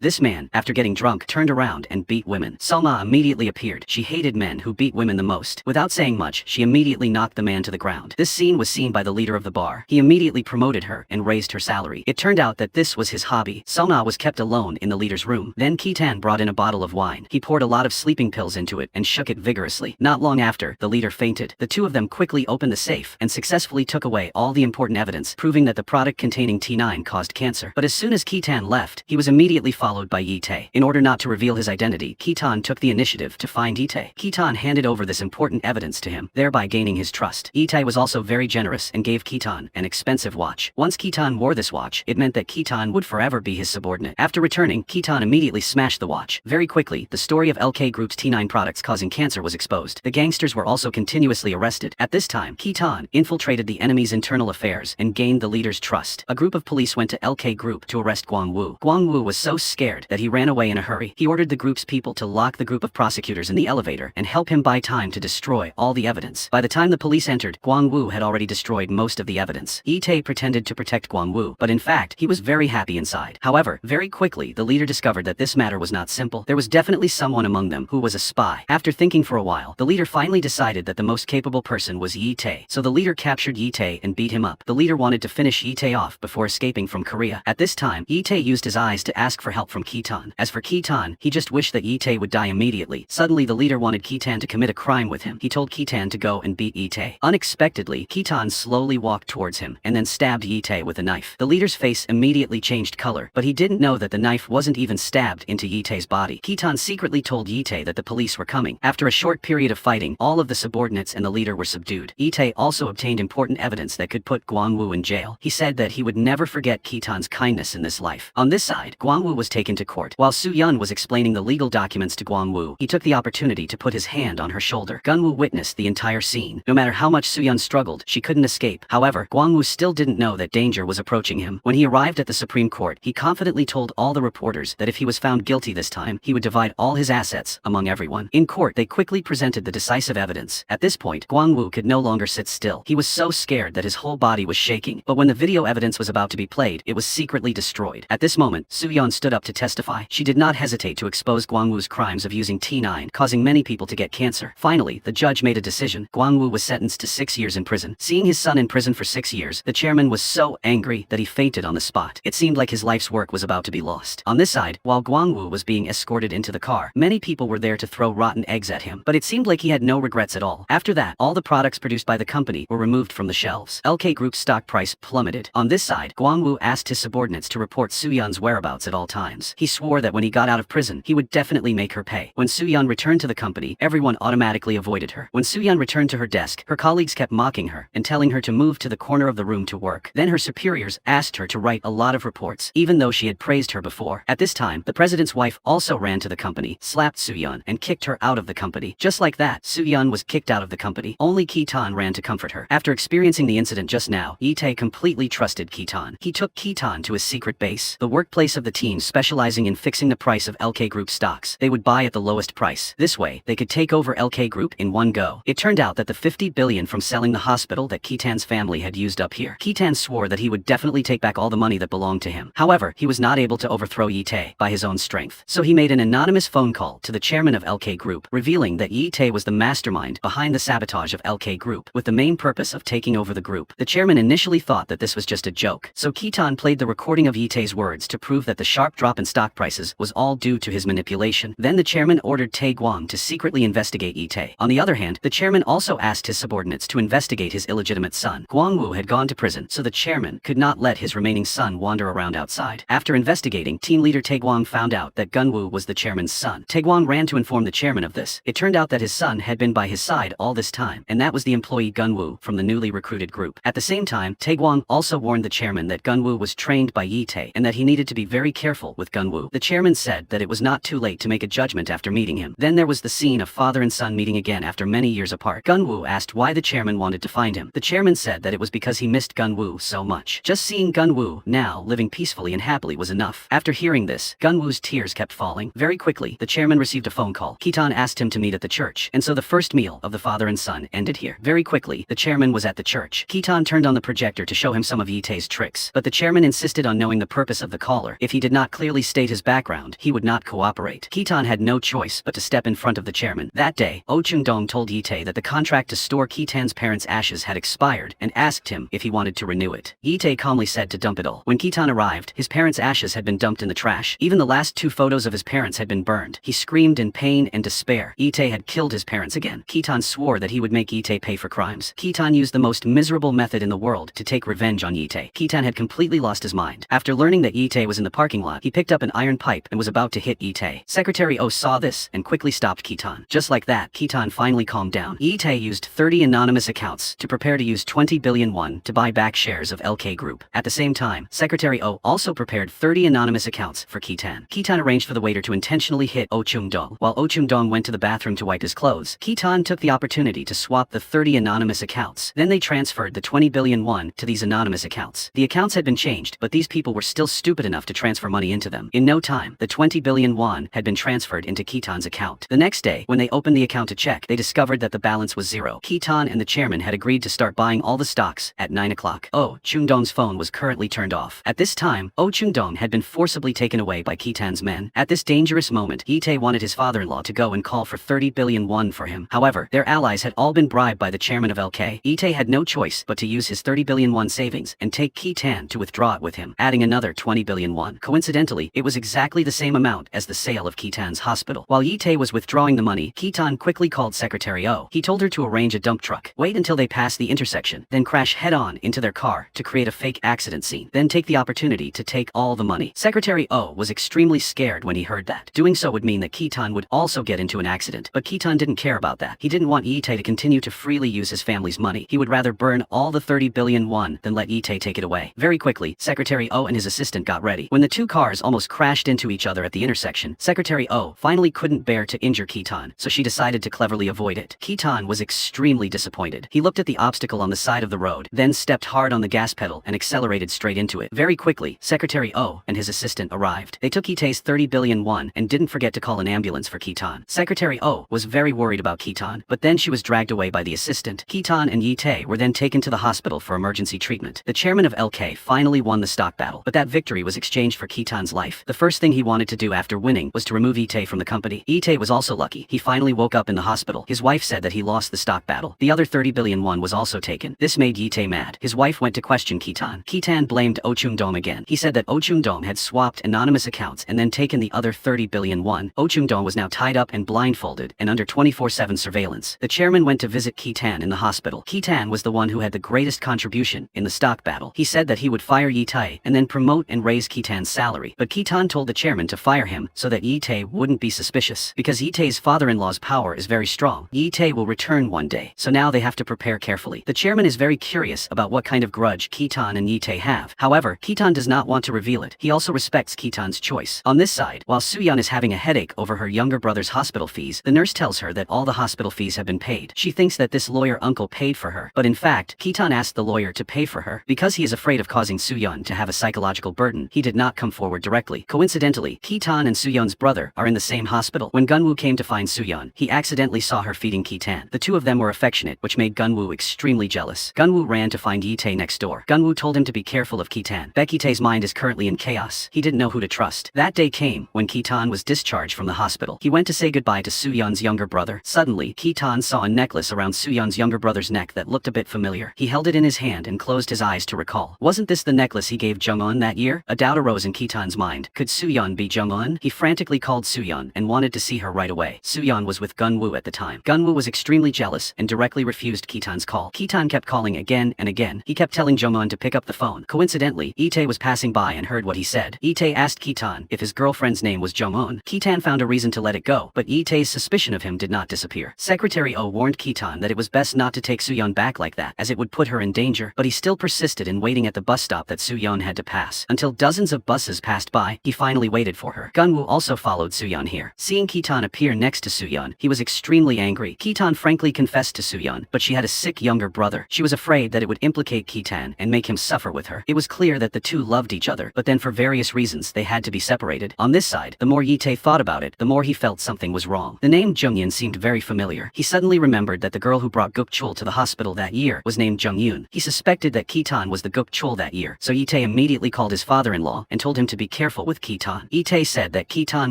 This man, after getting drunk, turned around and beat women. Soma immediately appeared. She hated men who beat women the most. Without saying much, she immediately knocked the man to the ground. This scene was seen by the leader of the bar. He immediately promoted her and raised her salary. It turned out that this was his hobby. Soma was kept alone in the leader's room. Then Ki-tan brought in a bottle of wine. He poured a lot of sleeping pills into it and shook it vigorously. Not long after, the leader fainted. The two of them quickly opened the safe and successfully took away all the important evidence, proving that the product containing T9 caused cancer. But as soon as Ki-tan left, he was immediately followed by Yi-tae. In order not to reveal his identity, Ki-tan took the initiative to find Yi-tae. Ki-tan handed over this important evidence to him, thereby gaining his trust. Yi-tae was also very generous and gave Ki-tan an expensive watch. Once Ki-tan wore this watch, it meant that Ki-tan would forever be his subordinate. After returning, Ki-tan immediately smashed the watch. Very quickly, the story of LK Group's T9 products causing cancer was exposed. The gangsters were also continuously arrested. At this time, Ki-tan infiltrated the enemy's internal affairs and gained the leader's trust. A group of police went to LK Group to arrest Gwang-woo. Gwang-woo was so scared that he ran away in a hurry. He ordered the group's people to lock the group of prosecutors in the elevator and help him buy time to destroy all the evidence. By the time the police entered, Gwang-woo had already destroyed most of the evidence. Yi-tae pretended to protect Gwang-woo, but in fact, he was very happy inside. However, very quickly, the leader discovered that this matter was not simple. There was definitely someone among them who was a spy. After thinking for a while, the leader finally decided that the most capable person was Yi-tae. So the leader captured Yi-tae and beat him up. The leader wanted to finish Yi-tae off before escaping from Korea. At this time, Yi-tae used his eyes to ask for help from Ki-tan. As for Ki-tan, he just wished that Yi-tae would die immediately. Suddenly, the leader wanted Ki-tan to commit a crime with him. He told Ki-tan to go and beat Yi-tae. Unexpectedly, Ki-tan slowly walked towards him and then stabbed Yi-tae with a knife. The leader's face immediately changed color, but he didn't know that the knife wasn't even stabbed into Yi-tae's body. Ki-tan secretly told Yi-tae that the police were coming. After a short period of fighting, all of the subordinates and the leader were subdued. Yi-tae also obtained important evidence that could put Gwang-woo in jail. He said that he would never forget Ki-tan's kindness in this life. On this side, Gwang-woo was taken to court. While Soo-yeon was explaining the legal documents to Gwang-woo, he took the opportunity to put his hand on her shoulder. Gun-woo witnessed the entire scene. No matter how much Soo-yeon struggled, she couldn't escape. However, Gwang-woo still didn't know that danger was approaching him. When he arrived at the Supreme Court, he confidently told all the reporters that if he was found guilty this time, he would divide all his assets among everyone. In court, they quickly presented the decisive evidence. At this point, Gwang-woo could no longer sit still. He was so scared that his whole body was shaking. But when the video evidence was about to be played, it was secretly destroyed. At this moment, Soo-yeon stood up to testify. She did not hesitate to expose Gwang-woo's crimes of using T9, causing many people to get cancer. Finally, the judge made a decision. Gwang-woo was sentenced to 6 years in prison. Seeing his son in prison for 6 years, the chairman was so angry that he fainted on the spot. It seemed like his life's work was about to be lost. On this side, while Gwang-woo was being escorted into the car, many people were there to throw rotten eggs at him, but it seemed like he had no regrets at all. After that, all the products produced by the company were removed from the shelves. LK Group's stock price plummeted. On this side, Gwang-woo asked his subordinates to report Soo-yeon's whereabouts at all times. He swore that when he got out of prison, he would definitely make her pay. When Soo-yeon returned to the company, everyone automatically avoided her. When Soo-yeon returned to her desk, her colleagues kept mocking her and telling her to move to the corner of the room to work. Then her superiors asked her to write a lot of reports, even though she had praised her before. At this time, the president's wife also ran to the company, slapped Soo-yeon, and kicked her out of the company. Just like that, Soo-yeon was kicked out of the company. Only Ki-tan ran to comfort her. After experiencing the incident just now, Yi-tae completely trusted Ki-tan. He took Ki-tan to his secret base, the workplace of the team specializing in fixing the price of LK Group stocks. They would buy at the lowest price. This way, they could take over LK Group in one go. It turned out that the 50 billion from selling the hospital that Ki-tan's family had used up here. Ki-tan swore that he would definitely take back all the money that belonged to him. However, he was not able to overthrow Yi-tae by his own strength. So he made an anonymous phone call to the chairman of LK Group, revealing that Yi-tae was the mastermind behind the sabotage of LK Group, with the main purpose of taking over the group. The chairman initially thought that this was just a joke, so Ki-tan played the recording of Yi-tae's words to prove that the sharp drop in stock prices was all due to his manipulation. Then the chairman ordered Tae-gwang to secretly investigate Yi-tae. On the other hand, the chairman also asked his subordinates to investigate his illegitimate son. Gwang-woo had gone to prison, so the chairman could not let his remaining son wander around outside. After investigating, team leader Tae-gwang found out that Gun-woo was the chairman's son. Tae-gwang ran to inform the chairman of this. It turned out that his son had been by his side all this time, and that was the employee Gun-woo from the newly recruited group. At the same time, Tae-gwang also warned the chairman that Gun-woo was trained by Yi-tae and that he needed to be very careful with Gun-woo. The chairman said that it was not too late to make a judgment after meeting him. Then there was the scene of father and son meeting again after many years apart. Gun-woo asked why the chairman wanted to find him. The chairman said that it was because he missed Gun-woo so much. Just seeing Gun-woo now living peacefully and happily was enough. After hearing this, Gun-woo's tears kept falling. Very quickly, the chairman received a phone call. Ki-tan asked him to meet at the church, and so the first meal of the father and son ended here. Very quickly, the chairman chairman was at the church. Ki-tan turned on the projector to show him some of Itae's tricks, but the chairman insisted on knowing the purpose of the caller. If he did not clearly state his background, he would not cooperate. Ki-tan had no choice but to step in front of the chairman. That day, Oh Chung-dong told Itae that the contract to store Ki-tan's parents' ashes had expired and asked him if he wanted to renew it. Itae calmly said to dump it all. When Ki-tan arrived, his parents' ashes had been dumped in the trash. Even the last 2 photos of his parents had been burned. He screamed in pain and despair. Itae had killed his parents again. Ki-tan swore that he would make Itae pay for crimes. Ki-tan used the most miserable method in the world to take revenge on Itae. Ki-tan had completely lost his mind. After learning that Itae was in the parking lot, he picked up an iron pipe and was about to hit Itae. Secretary Oh saw this and quickly stopped Ki-tan. Just like that, Ki-tan finally calmed down. Itae used 30 anonymous accounts to prepare to use 20 billion won to buy back shares of LK Group. At the same time, Secretary Oh also prepared 30 anonymous accounts for Ki-tan. Ki-tan arranged for the waiter to intentionally hit Oh Chung-dong. While Oh Chung-dong went to the bathroom to wipe his clothes, Ki-tan took the opportunity to swap the 30 anonymous accounts. Then they transferred the 20 billion won to these anonymous accounts. The accounts had been changed, but these people were still stupid enough to transfer money into them. In no time, the 20 billion won had been transferred into Ki-tan's account. The next day, when they opened the account to check, they discovered that the balance was zero. Ki-tan and the chairman had agreed to start buying all the stocks at 9 o'clock. Oh Chung-dong's phone was currently turned off. At this time, Oh Chung-dong had been forcibly taken away by Ki-tan's men. At this dangerous moment, Itae wanted his father-in-law to go and call for 30 billion won for him. However, their allies had all been bribed by the chairman of LK. Itae had no choice but to use his 30 billion won savings and take Ki-tan to withdraw it with him, adding another 20 billion won. Coincidentally, it was exactly the same amount as the sale of Ki-tan's hospital. While Itae was withdrawing the money, Ki-tan quickly called Secretary Oh. He told her to arrange a dump truck, wait until they pass the intersection, then crash head-on into their car to create a fake accident scene, then take the opportunity to take all the money. Secretary Oh was extremely scared when he heard that. Doing so would mean that Ki-tan would also get into an accident, but Ki-tan didn't care about that. He didn't want Itae to continue to freely use his family's money. He would rather burn all the 30 billion won than let Itae take it away. Very quickly, Secretary Oh and his assistant got ready. When the 2 cars almost crashed into each other at the intersection, Secretary Oh finally couldn't bear to injure Ki-tan, so she decided to cleverly avoid it. Ki-tan was extremely disappointed. He looked at the obstacle on the side of the road, then stepped hard on the gas pedal and accelerated straight into it. Very quickly, Secretary Oh and his assistant arrived. They took Itae's 30 billion won and didn't forget to call an ambulance for Ki-tan. Secretary Oh was very worried about Ki-tan, but then she was dragged away by the assistant. Ki-tan and Itae were then taken to the hospital for emergency treatment. The chairman of LK finally won the stock battle, but that victory was exchanged for Ki-tan's life. The first thing he wanted to do after winning was to remove Itae from the company. Itae was also lucky. He finally woke up in the hospital. His wife said that he lost the stock battle. The other 30 billion won was also taken. This made Itae mad. His wife went to question Ki-tan. Ki-tan blamed Oh Chung-dong again. He said that Oh Chung-dong had swapped anonymous accounts and then taken the other 30 billion won. Oh Chung-dong was now tied up and blindfolded and under 24/7 surveillance. The chairman went to visit Ki-tan in the hospital. Ki-tan was the one who had the greatest contribution in the stock battle. He said that he would fire Itae and then promote and raise Ki-tan's salary, but Ki-tan told the chairman to fire him so that Itae wouldn't be suspicious. Because Itae's father-in-law's power is very strong, Itae will return one day, so now they have to prepare carefully. The chairman is very curious about what kind of grudge Ki-tan and Itae have. However, Ki-tan does not want to reveal it. He also respects Ki-tan's choice. On this side, while Soo-yeon is having a headache over her younger brother's hospital fees, the nurse tells her that all the hospital fees have been paid. She thinks that this lawyer uncle paid for her, but in fact, Ki-tan asked the lawyer to pay for her. Because he is afraid of causing Soo-yeon to have a psychological burden, he did not come forward directly. Coincidentally, Ki-tan and Soo-yeon's brother are in the same hospital. When Gunwoo came to find Soo-yeon, he accidentally saw her feeding Ki-tan. The two of them were affectionate, which made Gunwoo extremely jealous. Gunwoo ran to find Itae next door. Gunwoo told him to be careful of Ki-tan. Itae's mind is currently in chaos. He didn't know who to trust. That day came when Ki-tan was discharged from the hospital. He went to say goodbye to Soo-yeon's younger brother. Suddenly, Ki-tan saw a necklace around Soo-yeon's younger brother's neck that looked a bit familiar. He held it in his hand and closed his eyes to recall. Wasn't this the necklace he gave Jung-eun that year? A doubt arose in Ki-tan's mind. Could Soo-yeon be Jung-eun? He frantically called Soo-yeon and wanted to see her right away. Soo-yeon was with Gunwoo at the time. Gunwoo was extremely jealous and directly refused Ki-tan's call. Ki-tan kept calling again and again. He kept telling Jung-eun to pick up the phone. Coincidentally, Itae was passing by and heard what he said. Itae asked Ki-tan if his girlfriend's name was Jung-eun. Ki-tan found a reason to let it go, but Itae's suspicion of him did not disappear. Secretary Oh warned Ki-tan that it was best not to take Soo-yeon back like that, as it would put her in danger, but he still persisted in waiting at the bus stop that Soo-yeon had to pass. Until dozens of buses passed by, he finally waited for her. Gunwoo also followed Soo-yeon here. Seeing Ki-tan appear next to Soo-yeon, he was extremely angry. Ki-tan frankly confessed to Soo-yeon, but she had a sick younger brother. She was afraid that it would implicate Ki-tan and make him suffer with her. It was clear that the two loved each other, but then for various reasons they had to be separated. On this side, the more Itae thought about it, the more he felt something was wrong. The name Jung-yeon seemed very familiar. He suddenly remembered that the girl who brought Guk-chul to the hospital hospital that year was named Jung-yoon. He suspected that Ki-tan was the Guk Chol that year, so Itae immediately called his father-in-law and told him to be careful with Ki-tan. Itae said that Ki-tan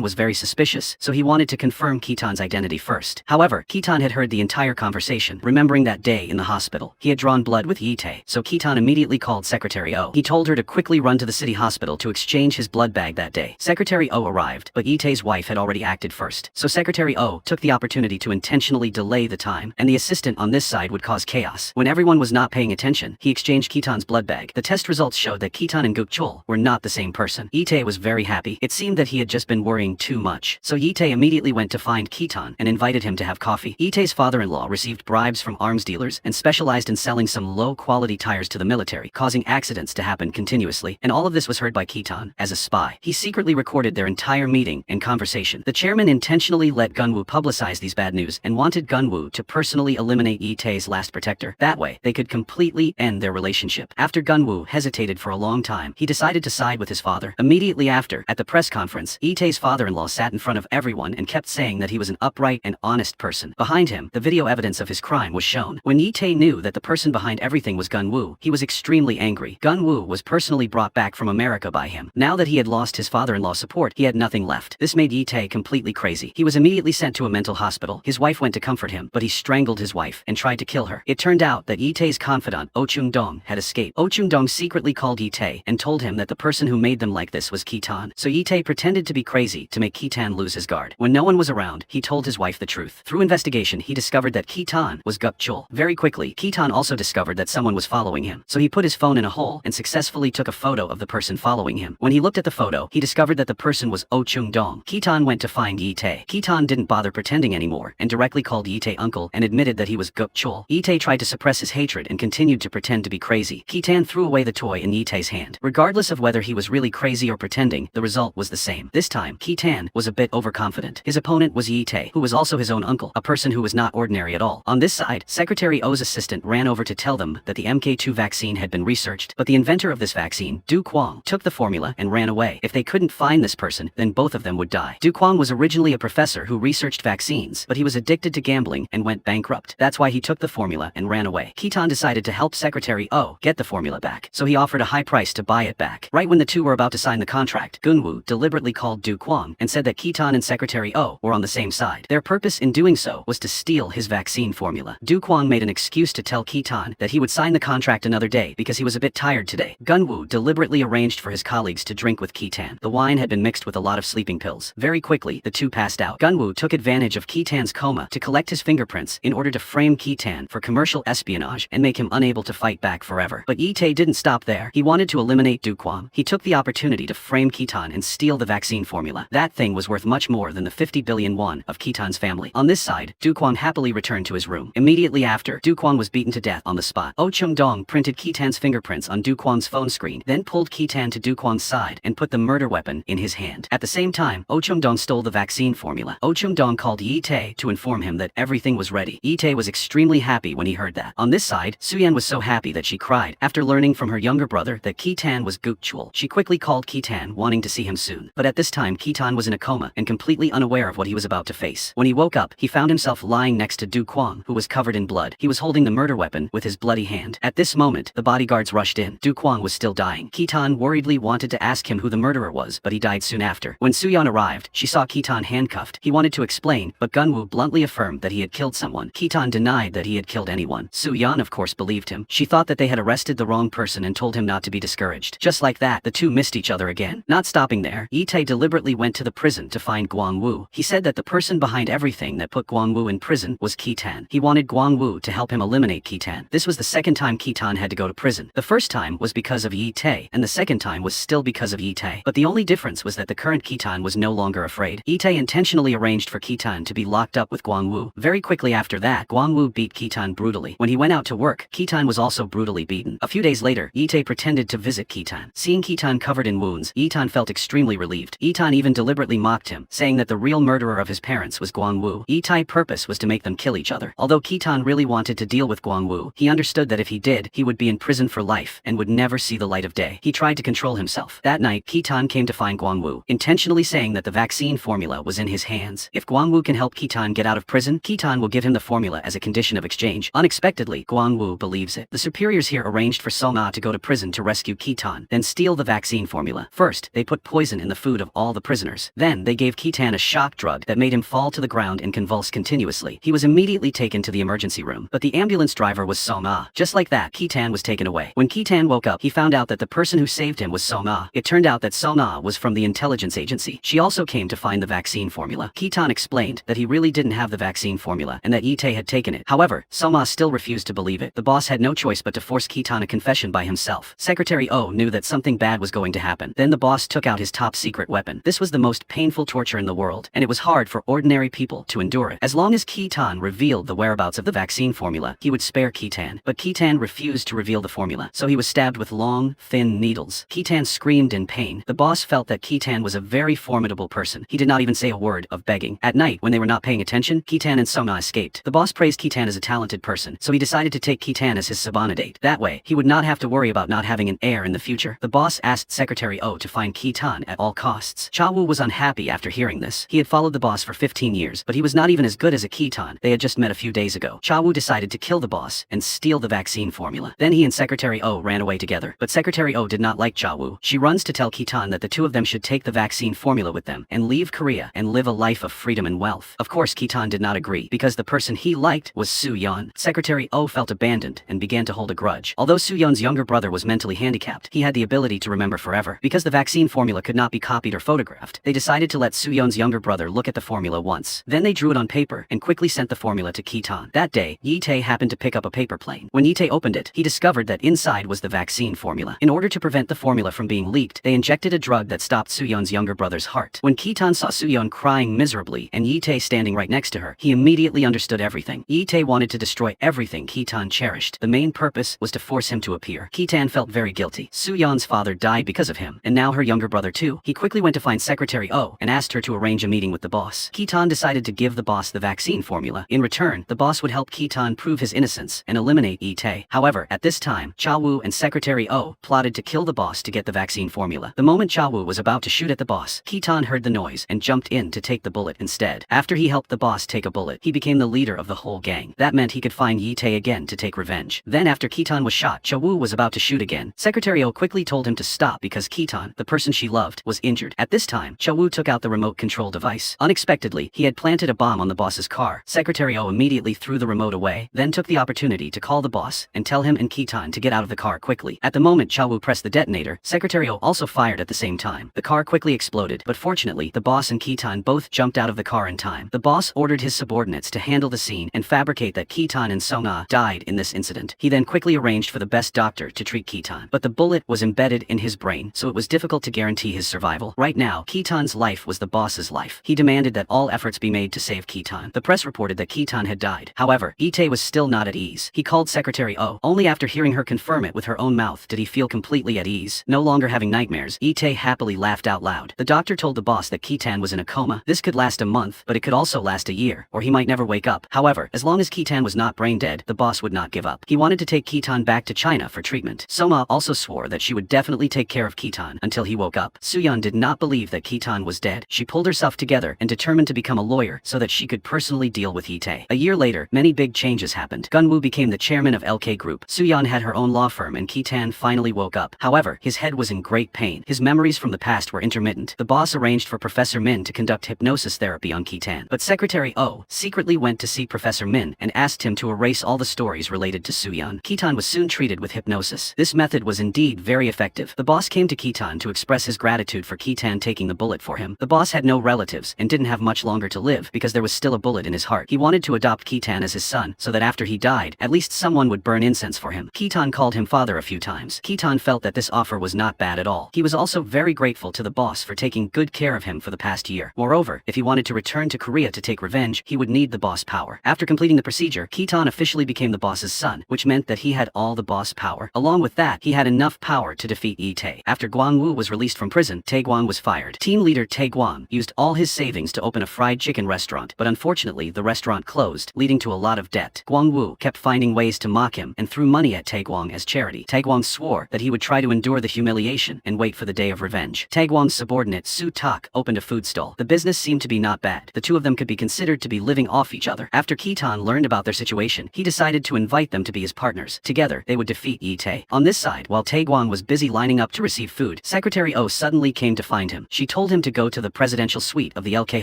was very suspicious, so he wanted to confirm Ki-tan's identity first. However, Ki-tan had heard the entire conversation, remembering that day in the hospital. He had drawn blood with Itae, so Ki-tan immediately called Secretary Oh. He told her to quickly run to the city hospital to exchange his blood bag that day. Secretary Oh arrived, but Itae's wife had already acted first, so Secretary Oh took the opportunity to intentionally delay the time, and the assistant on this side would cause chaos. When everyone was not paying attention, he exchanged Ki-tan's blood bag. The test results showed that Ki-tan and Guk Chol were not the same person. Itae was very happy. It seemed that he had just been worrying too much, so Itae immediately went to find Ki-tan and invited him to have coffee. Itae's father-in-law received bribes from arms dealers and specialized in selling some low-quality tires to the military, causing accidents to happen continuously, and all of this was heard by Ki-tan. As a spy, he secretly recorded their entire meeting and conversation. The chairman intentionally let Gunwoo publicize these bad news and wanted Gunwoo to personally eliminate Itae's last protector. That way, they could completely end their relationship. After Gunwoo hesitated for a long time, he decided to side with his father. Immediately after, at the press conference, Itae's father-in-law sat in front of everyone and kept saying that he was an upright and honest person. Behind him, the video evidence of his crime was shown. When Itae knew that the person behind everything was Gunwoo, he was extremely angry. Gunwoo was personally brought back from America by him. Now that he had lost his father-in-law's support, he had nothing left. This made Itae completely crazy. He was immediately sent to a mental hospital. His wife went to comfort him, but he strangled his wife and tried to kill her. It turned out that Itae's confidant, Oh Chung-dong, had escaped. Oh Chung-dong secretly called Itae and told him that the person who made them like this was Ki-tan. So Itae pretended to be crazy to make Ki-tan lose his guard. When no one was around, he told his wife the truth. Through investigation, he discovered that Ki-tan was Guk Chol. Very quickly, Ki-tan also discovered that someone was following him, so he put his phone in a hole and successfully took a photo of the person following him. When he looked at the photo, he discovered that the person was Oh Chung-dong. Ki-tan went to find Itae. Ki-tan didn't bother pretending anymore and directly called Itae uncle and admitted that he was Guk Chol. Itae tried to suppress his hatred and continued to pretend to be crazy. Ki-tan threw away the toy in Itae's hand. Regardless of whether he was really crazy or pretending, the result was the same. This time, Ki-tan was a bit overconfident. His opponent was Itae, who was also his own uncle, a person who was not ordinary at all. On this side, Secretary Oh's assistant ran over to tell them that the MK2 vaccine had been researched, but the inventor of this vaccine, Du Kwang, took the formula and ran away. If they couldn't find this person, then both of them would die. Du Kwang was originally a professor who researched vaccines, but he was addicted to gambling and went bankrupt. That's why he took the formula and ran away. Ki-tan decided to help Secretary Oh get the formula back, so he offered a high price to buy it back. Right when the two were about to sign the contract, Gunwoo deliberately called Du Kwang and said that Ki-tan and Secretary Oh were on the same side. Their purpose in doing so was to steal his vaccine formula. Du Kwang made an excuse to tell Ki-tan that he would sign the contract another day because he was a bit tired today. Gunwoo deliberately arranged for his colleagues to drink with Ki-tan. The wine had been mixed with a lot of sleeping pills. Very quickly, the two passed out. Gunwoo took advantage of Ki-tan's coma to collect his fingerprints in order to frame Ki-tan for commercial espionage and make him unable to fight back forever. But Itae didn't stop there. He wanted to eliminate Du Kwang. He took the opportunity to frame Ki-tan and steal the vaccine formula. That thing was worth much more than the 50 billion won of Ki-tan's family. On this side, Du Kwang happily returned to his room. Immediately after, Du Kwang was beaten to death on the spot. Oh Chung-dong printed Ki-tan's fingerprints on Du Kwang's phone screen, then pulled Ki-tan to Du Kwang's side and put the murder weapon in his hand. At the same time, Oh Chung-dong stole the vaccine formula. Oh Chung-dong called Itae to inform him that everything was ready. Itae was extremely happy when he heard that. On this side, Suyan was so happy that she cried after learning from her younger brother that Ki-tan was Guk Chol. She quickly called Ki-tan, wanting to see him soon. But at this time, Ki-tan was in a coma and completely unaware of what he was about to face. When he woke up, he found himself lying next to Du Kwang, who was covered in blood. He was holding the murder weapon with his bloody hand. At this moment, the bodyguards rushed in. Du Kwang was still dying. Ki-tan worriedly wanted to ask him who the murderer was, but he died soon after. When Suyan arrived, she saw Ki-tan handcuffed. He wanted to explain, but Gunwoo bluntly affirmed that he had killed someone. Ki-tan denied that he had killed anyone. Suyan of course believed him. She thought that they had arrested the wrong person and told him not to be discouraged. Just like that, the two missed each other again. Not stopping there, Itae deliberately went to the prison to find Gwang-woo. He said that the person behind everything that put Gwang-woo in prison was Ki-tan. He wanted Gwang-woo to help him eliminate Ki-tan. This was the second time Ki-tan had to go to prison. The first time was because of Itae, and the second time was still because of Itae. But the only difference was that the current Ki-tan was no longer afraid. Itae intentionally arranged for Ki-tan to be locked up with Gwang-woo. Very quickly after that, Gwang-woo beat Ki-tan brutally. When he went out to work, Ki-tan was also brutally beaten. A few days later, Itae pretended to visit Ki-tan. Seeing Ki-tan covered in wounds, Ki-tan felt extremely relieved. Ki-tan even deliberately mocked him, saying that the real murderer of his parents was Gwang-woo. Itae's purpose was to make them kill each other. Although Ki-tan really wanted to deal with Gwang-woo, he understood that if he did, he would be in prison for life and would never see the light of day. He tried to control himself. That night, Ki-tan came to find Gwang-woo, intentionally saying that the vaccine formula was in his hands. If Gwang-woo can help Ki-tan get out of prison, Ki-tan will give him the formula as a condition of exchange. Unexpectedly, Guangwu believes it. The superiors here arranged for Soma to go to prison to rescue Ki-tan, then steal the vaccine formula. First, they put poison in the food of all the prisoners. Then, they gave Ki-tan a shock drug that made him fall to the ground and convulse continuously. He was immediately taken to the emergency room, but the ambulance driver was Soma. Just like that, Ki-tan was taken away. When Ki-tan woke up, he found out that the person who saved him was Soma. It turned out that Soma was from the intelligence agency. She also came to find the vaccine formula. Ki-tan explained that he really didn't have the vaccine formula and that Yi-tae had taken it. However, Soma still refused to believe it. The boss had no choice but to force Ki-tan a confession by himself. Secretary Oh knew that something bad was going to happen. Then the boss took out his top secret weapon. This was the most painful torture in the world, and it was hard for ordinary people to endure it. As long as Ki-tan revealed the whereabouts of the vaccine formula, he would spare Ki-tan. But Ki-tan refused to reveal the formula, so he was stabbed with long, thin needles. Ki-tan screamed in pain. The boss felt that Ki-tan was a very formidable person. He did not even say a word of begging. At night, when they were not paying attention, Ki-tan and Soma escaped. The boss praised Ki-tan as a talented person, so he decided to take Ki-tan as his subordinate. That way, he would not have to worry about not having an heir in the future. The boss asked Secretary Oh to find Ki-tan at all costs. Cha-woo was unhappy after hearing this. He had followed the boss for 15 years, but he was not even as good as a Ki-tan. They had just met a few days ago. Cha-woo decided to kill the boss and steal the vaccine formula. Then he and Secretary Oh ran away together, but Secretary Oh did not like Cha-woo. She runs to tell Ki-tan that the two of them should take the vaccine formula with them and leave Korea and live a life of freedom and wealth. Of course, Ki-tan did not agree because the person he liked was Soo-yeon. Secretary Oh felt abandoned and began to hold a grudge. Although Soo-yeon's younger brother was mentally handicapped, he had the ability to remember forever. Because the vaccine formula could not be copied or photographed, they decided to let Soo-yeon's younger brother look at the formula once. Then they drew it on paper and quickly sent the formula to Ki-tan. That day, Yi-tae happened to pick up a paper plane. When Yi-tae opened it, he discovered that inside was the vaccine formula. In order to prevent the formula from being leaked, they injected a drug that stopped Soo-yeon's younger brother's heart. When Ki-tan saw Soo-yeon crying miserably and Yi-tae standing right next to her, he immediately understood everything. Yi-tae wanted to destroy everything Ki-tan cherished. The main purpose was to force him to appear. Ki-tan felt very guilty. Soo-yeon's father died because of him, and now her younger brother too. He quickly went to find Secretary Oh and asked her to arrange a meeting with the boss. Ki-tan decided to give the boss the vaccine formula. In return, the boss would help Ki-tan prove his innocence and eliminate Yi-tae. However, at this time, Cha-woo and Secretary Oh plotted to kill the boss to get the vaccine formula. The moment Cha-woo was about to shoot at the boss, Ki-tan heard the noise and jumped in to take the bullet instead. After he helped the boss take a bullet, he became the leader of the whole gang. That meant he could find Yi-tae again to take revenge. Then after Ki-tan was shot, Cha-woo was about to shoot again. Secretary Oh quickly told him to stop because Ki-tan, the person she loved, was injured. At this time, Cha-woo took out the remote control device. Unexpectedly, he had planted a bomb on the boss's car. Secretary Oh immediately threw the remote away, then took the opportunity to call the boss and tell him and Ki-tan to get out of the car quickly. At the moment Cha-woo pressed the detonator, Secretary Oh also fired at the same time. The car quickly exploded, but fortunately, the boss and Ki-tan both jumped out of the car in time. The boss ordered his subordinates to handle the scene and fabricate that Ki-tan and Song-ah died in this incident. He then quickly arranged for the best doctor to treat Ki-tan, but the bullet was embedded in his brain, so it was difficult to guarantee his survival. Right now, Ki-tan's life was the boss's life. He demanded that all efforts be made to save Ki-tan. The press reported that Ki-tan had died. However, Yi-tae was still not at ease. He called Secretary Oh. Only after hearing her confirm it with her own mouth did he feel completely at ease. No longer having nightmares, Yi-tae happily laughed out loud. The doctor told the boss that Ki-tan was in a coma. This could last a month, but it could also last a year, or he might never wake up. However, as long as Ki-tan was not brain dead, the boss would not give up. He wanted to take Ki-tan back to China for treatment. Soma also swore that she would definitely take care of Ki-tan until he woke up. Soo-yeon did not believe that Ki-tan was dead. She pulled herself together and determined to become a lawyer so that she could personally deal with Yi-tae. A year later, many big changes happened. Gunwoo became the chairman of LK Group. Soo-yeon had her own law firm and Ki-tan finally woke up. However, his head was in great pain. His memories from the past were intermittent. The boss arranged for Professor Min to conduct hypnosis therapy on Ki-tan, but Secretary Oh secretly went to see Professor Min and asked him to erase all the stories related to Soo-yeon. Ki-tan was soon treated with hypnosis. This method was indeed very effective. The boss came to Ki-tan to express his gratitude for Ki-tan taking the bullet for him. The boss had no relatives and didn't have much longer to live because there was still a bullet in his heart. He wanted to adopt Ki-tan as his son so that after he died, at least someone would burn incense for him. Ki-tan called him father a few times. Ki-tan felt that this offer was not bad at all. He was also very grateful to the boss for taking good care of him for the past year. Moreover, if he wanted to return to Korea to take revenge, he would need the boss power. After completing the procedure, Ki-tan officially became the boss's son, which meant that he had all the boss power. Along with that, he had enough power to defeat Yi-tae. After Gwang-woo was released from prison, Tae-gwang was fired. Team leader Tae-gwang used all his savings to open a fried chicken restaurant, but unfortunately the restaurant closed, leading to a lot of debt. Gwang-woo kept finding ways to mock him and threw money at Tae-gwang as charity. Tae-gwang swore that he would try to endure the humiliation and wait for the day of revenge. Tae-gwang's subordinate Soo-tak opened a food stall. The business seemed to be not bad. The two of them could be considered to be living off each other. After Ki-tan learned about their situation, situation, he decided to invite them to be his partners. Together, they would defeat Yi Tae. On this side, while Tae Gwang was busy lining up to receive food, Secretary Oh suddenly came to find him. She told him to go to the presidential suite of the LK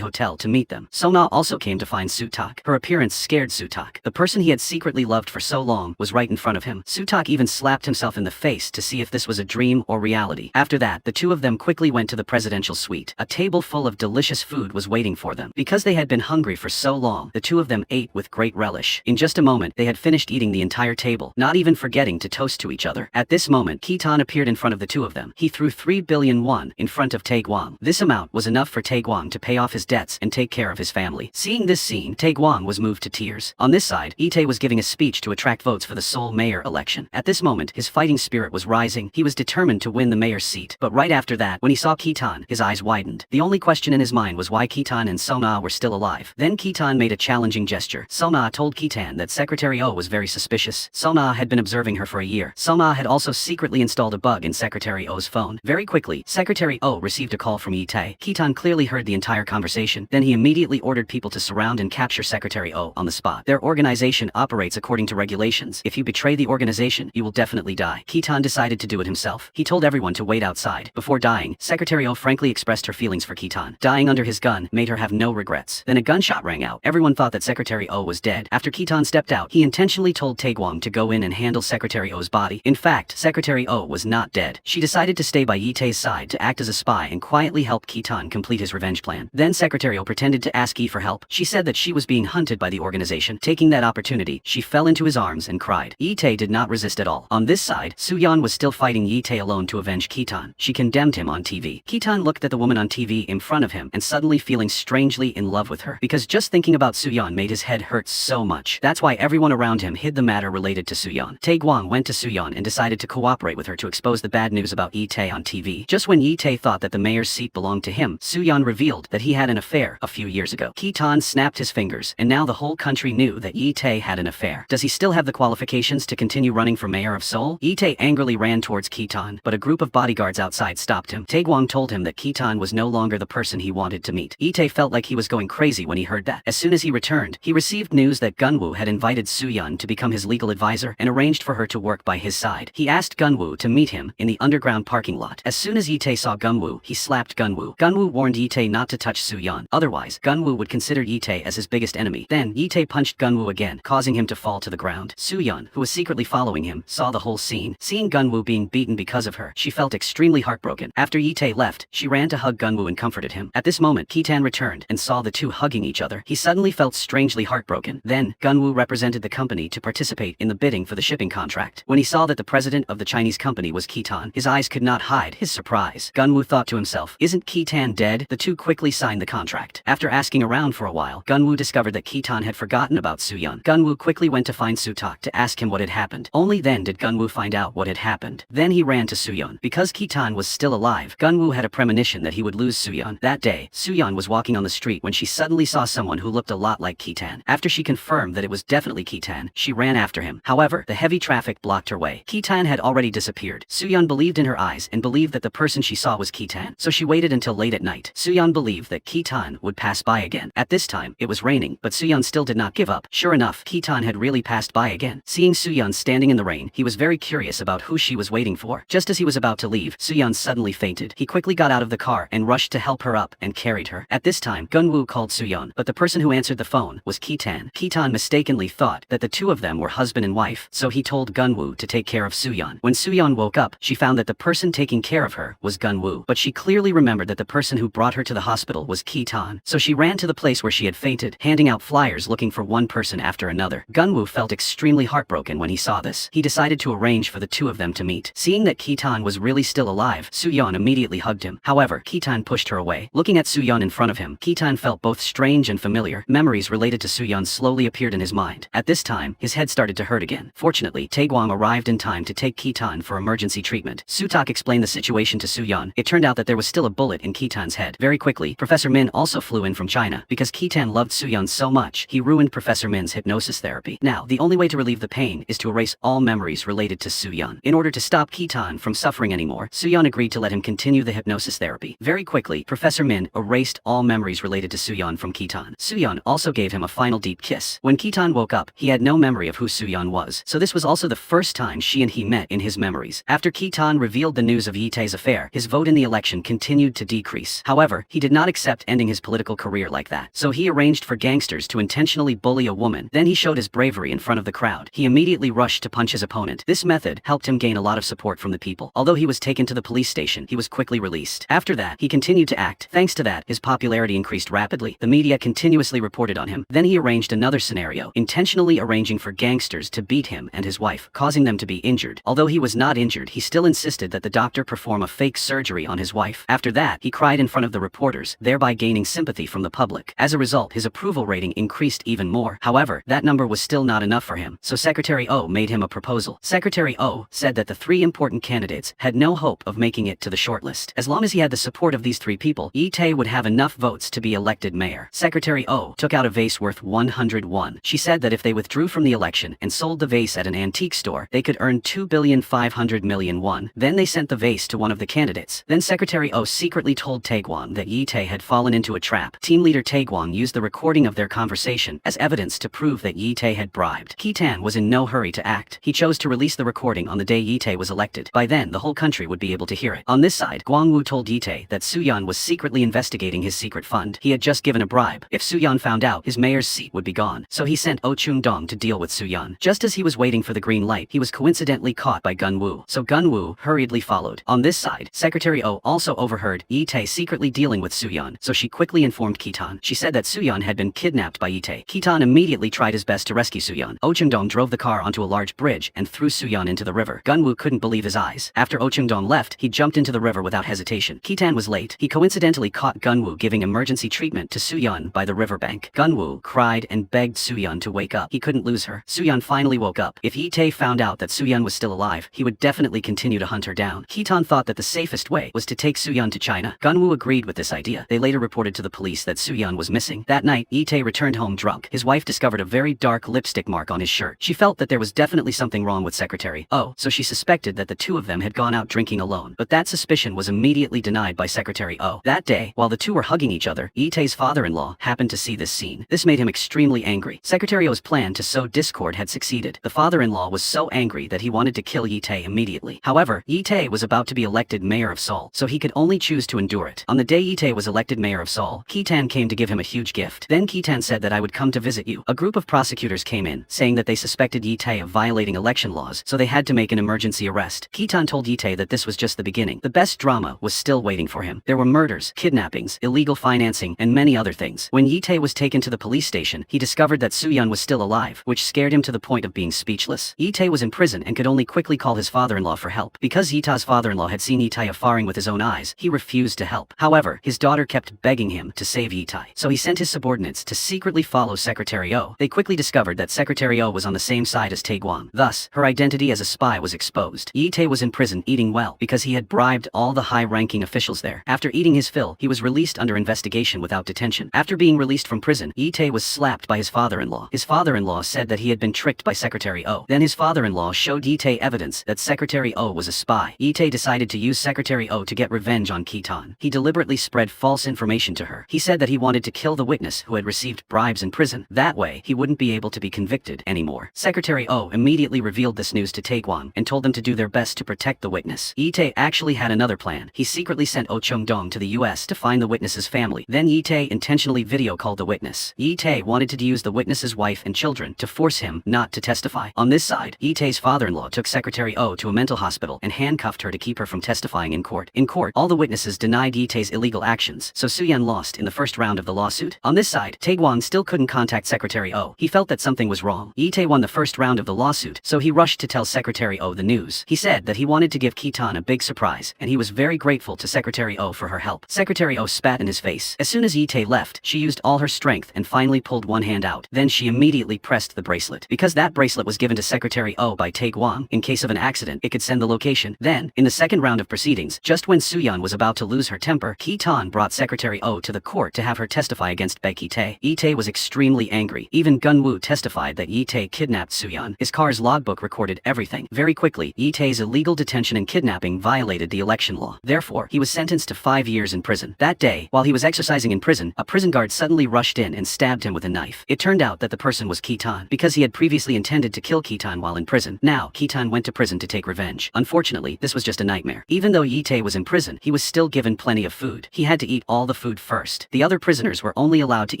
Hotel to meet them. Sona also came to find Soo-tak. Her appearance scared Soo-tak. The person he had secretly loved for so long was right in front of him. Soo-tak even slapped himself in the face to see if this was a dream or reality. After that, the two of them quickly went to the presidential suite. A table full of delicious food was waiting for them. Because they had been hungry for so long, the two of them ate with great relish. In just a moment, they had finished eating the entire table, not even forgetting to toast to each other. At this moment, Ki-tan appeared in front of the two of them. He threw 3 billion won in front of Tae Gwang. This amount was enough for Tae Gwang to pay off his debts and take care of his family. Seeing this scene, Tae Gwang was moved to tears. On this side, Yi Tae was giving a speech to attract votes for the Seoul mayor election. At this moment, his fighting spirit was rising. He was determined to win the mayor's seat. But right after that, when he saw Ki-tan, his eyes widened. The only question in his mind was why Ki-tan and Sona were still alive. Then Ki-tan made a challenging gesture. Sona told Ki-tan that Secretary Oh was very suspicious. Sona had been observing her for a year. Sona had also secretly installed a bug in Secretary Oh's phone. Very quickly, Secretary Oh received a call from Yi Tae. Ki-tan clearly heard the entire conversation. Then he immediately ordered people to surround and capture Secretary Oh on the spot. Their organization operates according to regulations. If you betray the organization, you will definitely die. Ki-tan decided to do it himself. He told everyone to wait outside. Before dying, Secretary Oh frankly expressed her feelings for Ki-tan. Dying under his gun made her have no regrets. Then a gunshot rang out. Everyone thought that Secretary Oh was dead. After Ki-tan stepped out, he intentionally told Tae Gwang to go in and handle Secretary Oh's body. In fact, Secretary Oh was not dead. She decided to stay by Yi Tae's side to act as a spy and quietly help Ki-tan complete his revenge plan. Then Secretary Oh pretended to ask Yi for help. She said that she was being hunted by the organization. Taking that opportunity, she fell into his arms and cried. Yi Tae did not resist at all. On this side, Soo-yeon was still fighting Yi Tae alone to avenge Ki-tan. She condemned him on TV. Ki-tan looked at the woman on TV in front of him and suddenly feeling strangely in love with her. Because just thinking about Soo-yeon made his head hurt so much. That's why everyone around him hid the matter related to Soo-yeon. Tae Gwang went to Soo-yeon and decided to cooperate with her to expose the bad news about Yi Tae on TV. Just when Yi Tae thought that the mayor's seat belonged to him, Soo-yeon revealed that he had an affair a few years ago. Ki-tan snapped his fingers, and now the whole country knew that Yi Tae had an affair. Does he still have the qualifications to continue running for mayor of Seoul? Yi Tae angrily ran towards Ki-tan, but a group of bodyguards outside stopped him. Tae Gwang told him that Ki-tan was no longer the person he wanted to meet. Yi Tae felt like he was going crazy when he heard that. As soon as he returned, he received news that Gunwoo had invited Soo-yeon to become his legal advisor and arranged for her to work by his side. He asked Gunwoo to meet him in the underground parking lot. As soon as Yi Tae saw Gunwoo, he slapped Gunwoo. Gunwoo warned Yi Tae not to touch Soo-yeon, otherwise Gunwoo would consider Yi Tae as his biggest enemy. Then Yi Tae punched Gunwoo again, causing him to fall to the ground. Soo-yeon, who was secretly following him, saw the whole scene. Seeing Gunwoo being beaten because of her, she felt extremely heartbroken. After Yi Tae left, she ran to hug Gunwoo and comforted him. At this moment, Ki-tan returned and saw the two hugging each other. He suddenly felt strangely heartbroken. Then, Gunwoo represented the company to participate in the bidding for the shipping contract. When he saw that the president of the Chinese company was Ki-tan, his eyes could not hide his surprise. Gunwoo thought to himself, isn't Ki-tan dead? The two quickly signed the contract. After asking around for a while, Gunwoo discovered that Ki-tan had forgotten about Soo-yeon. Gunwoo quickly went to find Soo-tak to ask him what had happened. Only then did Gunwoo find out what had happened. Then he ran to Soo-yeon. Because Ki-tan was still alive, Gunwoo had a premonition that he would lose Soo-yeon. That day, Soo-yeon was walking on the street when she suddenly saw someone who looked a lot like Ki-tan. After she confirmed that it was definitely Ki-tan, she ran after him. However, the heavy traffic blocked her way. Ki-tan had already disappeared. Soo-yeon believed in her eyes and believed that the person she saw was Ki-tan, so she waited until late at night. Soo-yeon believed that Ki-tan would pass by again. At this time, it was raining, but Soo-yeon still did not give up. Sure enough, Ki-tan had really passed by again. Seeing Soo-yeon standing in the rain, he was very curious about who she was waiting for. Just as he was about to leave, Soo-yeon suddenly fainted. He quickly got out of the car and rushed to help her up and carried her. At this time, Gunwoo called Soo-yeon, but the person who answered the phone was Ki-tan. Ki-tan mistakenly thought that the two of them were husband and wife, so he told Gunwoo to take care of Soo-yeon. When Soo-yeon woke up, she found that the person taking care of her was Gunwoo, but she clearly remembered that the person who brought her to the hospital was Ki-tan, so she ran to the place where she had fainted, handing out flyers looking for one person after another. Gunwoo felt extremely heartbroken when he saw this. He decided to arrange for the two of them to meet. Seeing that Ki-tan was really still alive, Soo-yeon immediately hugged him. However, Ki-tan pushed her away. Looking at Soo-yeon in front of him, Ki-tan felt both strange and familiar. Memories related to Soo-yeon slowly appeared in his mind. At this time, his head started to hurt again. Fortunately, Tae Gwang arrived in time to take Ki-tan for emergency treatment. Soo-tak explained the situation to Soo-yeon. It turned out that there was still a bullet in Ki-tan's head. Very quickly, Professor Min also flew in from China. Because Ki-tan loved Soo-yeon so much, he ruined Professor Min's hypnosis therapy. Now, the only way to relieve the pain is to erase all memories related to Soo-yeon. In order to stop Ki-tan from suffering anymore, Soo-yeon agreed to let him continue the hypnosis therapy. Very quickly, Professor Min erased all memories related to Soo-yeon from Ki-tan. Soo-yeon also gave him a final deep kiss. When Ki-tan Ki-tan woke up, he had no memory of who Soo-yeon was, so this was also the first time she and he met in his memories. After Ki-tan revealed the news of Yi-tae's affair, his vote in the election continued to decrease. However, he did not accept ending his political career like that, so he arranged for gangsters to intentionally bully a woman. Then he showed his bravery in front of the crowd. He immediately rushed to punch his opponent. This method helped him gain a lot of support from the people. Although he was taken to the police station, he was quickly released. After that, he continued to act. Thanks to that, his popularity increased rapidly. The media continuously reported on him. Then he arranged another scenario, intentionally arranging for gangsters to beat him and his wife, causing them to be injured. Although he was not injured, he still insisted that the doctor perform a fake surgery on his wife. After that, he cried in front of the reporters, thereby gaining sympathy from the public. As a result, his approval rating increased even more. However, that number was still not enough for him, so Secretary Oh made him a proposal. Secretary Oh said that the three important candidates had no hope of making it to the shortlist. As long as he had the support of these three people, Yi-tae would have enough votes to be elected mayor. Secretary Oh took out a vase worth 101. She said that if they withdrew from the election and sold the vase at an antique store, they could earn 2,500,000,000 won. Then they sent the vase to one of the candidates. Then Secretary Oh secretly told Taegwon that Yi-tae had fallen into a trap. Team leader Taegwon used the recording of their conversation as evidence to prove that Yi-tae had bribed. Ki-tan was in no hurry to act. He chose to release the recording on the day Yi-tae was elected. By then, the whole country would be able to hear it. On this side, Gwang-woo told Yi-tae that Soo-yeon was secretly investigating his secret fund. He had just given a bribe. If Soo-yeon found out, his mayor's seat would be gone. So he sent Oh Chung-dong to deal with Soo-yeon. Just as he was waiting for the green light, he was coincidentally caught by Gun-woo. So Gun-woo hurriedly followed. On this side, Secretary Oh also overheard Yi-tae secretly dealing with Soo-yeon, so she quickly informed Ki-tan. She said that Soo-yeon had been kidnapped by Yi-tae. Ki-tan immediately tried his best to rescue Soo-yeon. Oh Chung-dong drove the car onto a large bridge and threw Soo-yeon into the river. Gun-woo couldn't believe his eyes. After Oh Chung-dong left, he jumped into the river without hesitation. Ki-tan was late. He coincidentally caught Gun-woo giving emergency treatment to Soo-yeon by the riverbank. Gun-woo cried and begged Soo-yeon to wake up. He couldn't lose her. Soo-yeon finally woke up. If Yi-tae found out that Soo-yeon was still alive, he would definitely continue to hunt her down. Ki-tan thought that the safest way was to take Soo-yeon to China. Gun-woo agreed with this idea. They later reported to the police that Soo-yeon was missing. That night, Yi-tae returned home drunk. His wife discovered a very dark lipstick mark on his shirt. She felt that there was definitely something wrong with Secretary Oh, so she suspected that the two of them had gone out drinking alone. But that suspicion was immediately denied by Secretary Oh. That day, while the two were hugging each other, Yi-tae's father-in-law happened to see this scene. This made him extremely angry. Secretary Oh's plan to sow discord had succeeded. The father-in-law was so angry that he wanted to kill Yi-tae immediately. However, Yi-tae was about to be elected mayor of Seoul, so he could only choose to endure it. On the day Yi-tae was elected mayor of Seoul, Ki-tan came to give him a huge gift. Then Ki-tan said that I would come to visit you. A group of prosecutors came in, saying that they suspected Yi-tae of violating election laws, so they had to make an emergency arrest. Ki-tan told Yi-tae that this was just the beginning. The best drama was still waiting for him. There were murders, kidnappings, illegal financing, and many other things. When Yi-tae was taken to the police station, he discovered that Soo-yeon was still alive, which scared him to the point of being speechless. Yi-tae was in prison and could only quickly call his father-in-law for help. Because Yi-tae's father-in-law had seen Yi-tae faring with his own eyes, he refused to help. However, his daughter kept begging him to save Yi-tae, so he sent his subordinates to secretly follow Secretary Oh. They quickly discovered that Secretary Oh was on the same side as Taegwon. Thus, her identity as a spy was exposed. Yi-tae was in prison eating well because he had bribed all the high-ranking officials there. After eating his fill, he was released under investigation without detention. After being released from prison, Yi-tae was slapped by his father-in-law. His father-in-law said that he had been tricked by Secretary Oh. Then his father-in-law showed Yi-tae evidence that Secretary Oh was a spy. Yi-tae decided to use Secretary Oh to get revenge on Ki-tan. He deliberately spread false information to her. He said that he wanted to kill the witness who had received bribes in prison. That way, he wouldn't be able to be convicted anymore. Secretary Oh immediately revealed this news to Taegwon and told them to do their best to protect the witness. Yi-tae actually had another plan. He secretly sent Oh Chung-dong to the US to find the witness's family. Then Yi-tae intentionally video called the witness. Yi-tae wanted to use the witness's wife and children to force him not to testify. On this side, Yi-tae's father-in-law took Secretary Oh to a mental hospital and handcuffed her to keep her from testifying in court. In court, all the witnesses denied Yi-tae's illegal actions, so Soo-yeon lost in the first round of the lawsuit. On this side, Taegwon still couldn't contact Secretary Oh. He felt that something was wrong. Yi-tae won the first round of the lawsuit, so he rushed to tell Secretary Oh the news. He said that he wanted to give Ki-tan a big surprise, and he was very grateful to Secretary Oh for her help. Secretary Oh spat in his face. As soon as Yi-tae left, she used all her strength and finally pulled one hand out. Then she immediately pressed the bracelet. Because that bracelet was given to Secretary Oh by Taegwon, in case of an accident, it could send the location. Then, in the second round of proceedings, just when Soo-yeon was about to lose her temper, Ki-tan brought Secretary Oh to the court to have her testify against Yi-tae. Yi-tae was extremely angry. Even Gun-woo testified that Yi-tae kidnapped Soo-yeon. His car's logbook recorded everything. Very quickly, Yi-tae's illegal detention and kidnapping violated the election law. Therefore, he was sentenced to 5 years in prison. That day, while he was exercising in prison, a prison guard suddenly rushed in and stabbed him with a knife. It turned out that the person was Ki-tan, because he had previously intended to kill Ki-tan while in prison. Now, Ki-tan went to prison to take revenge. Unfortunately, this was just a nightmare. Even though Yi-tae was in prison, he was still given plenty of food. He had to eat all the food first. The other prisoners were only allowed to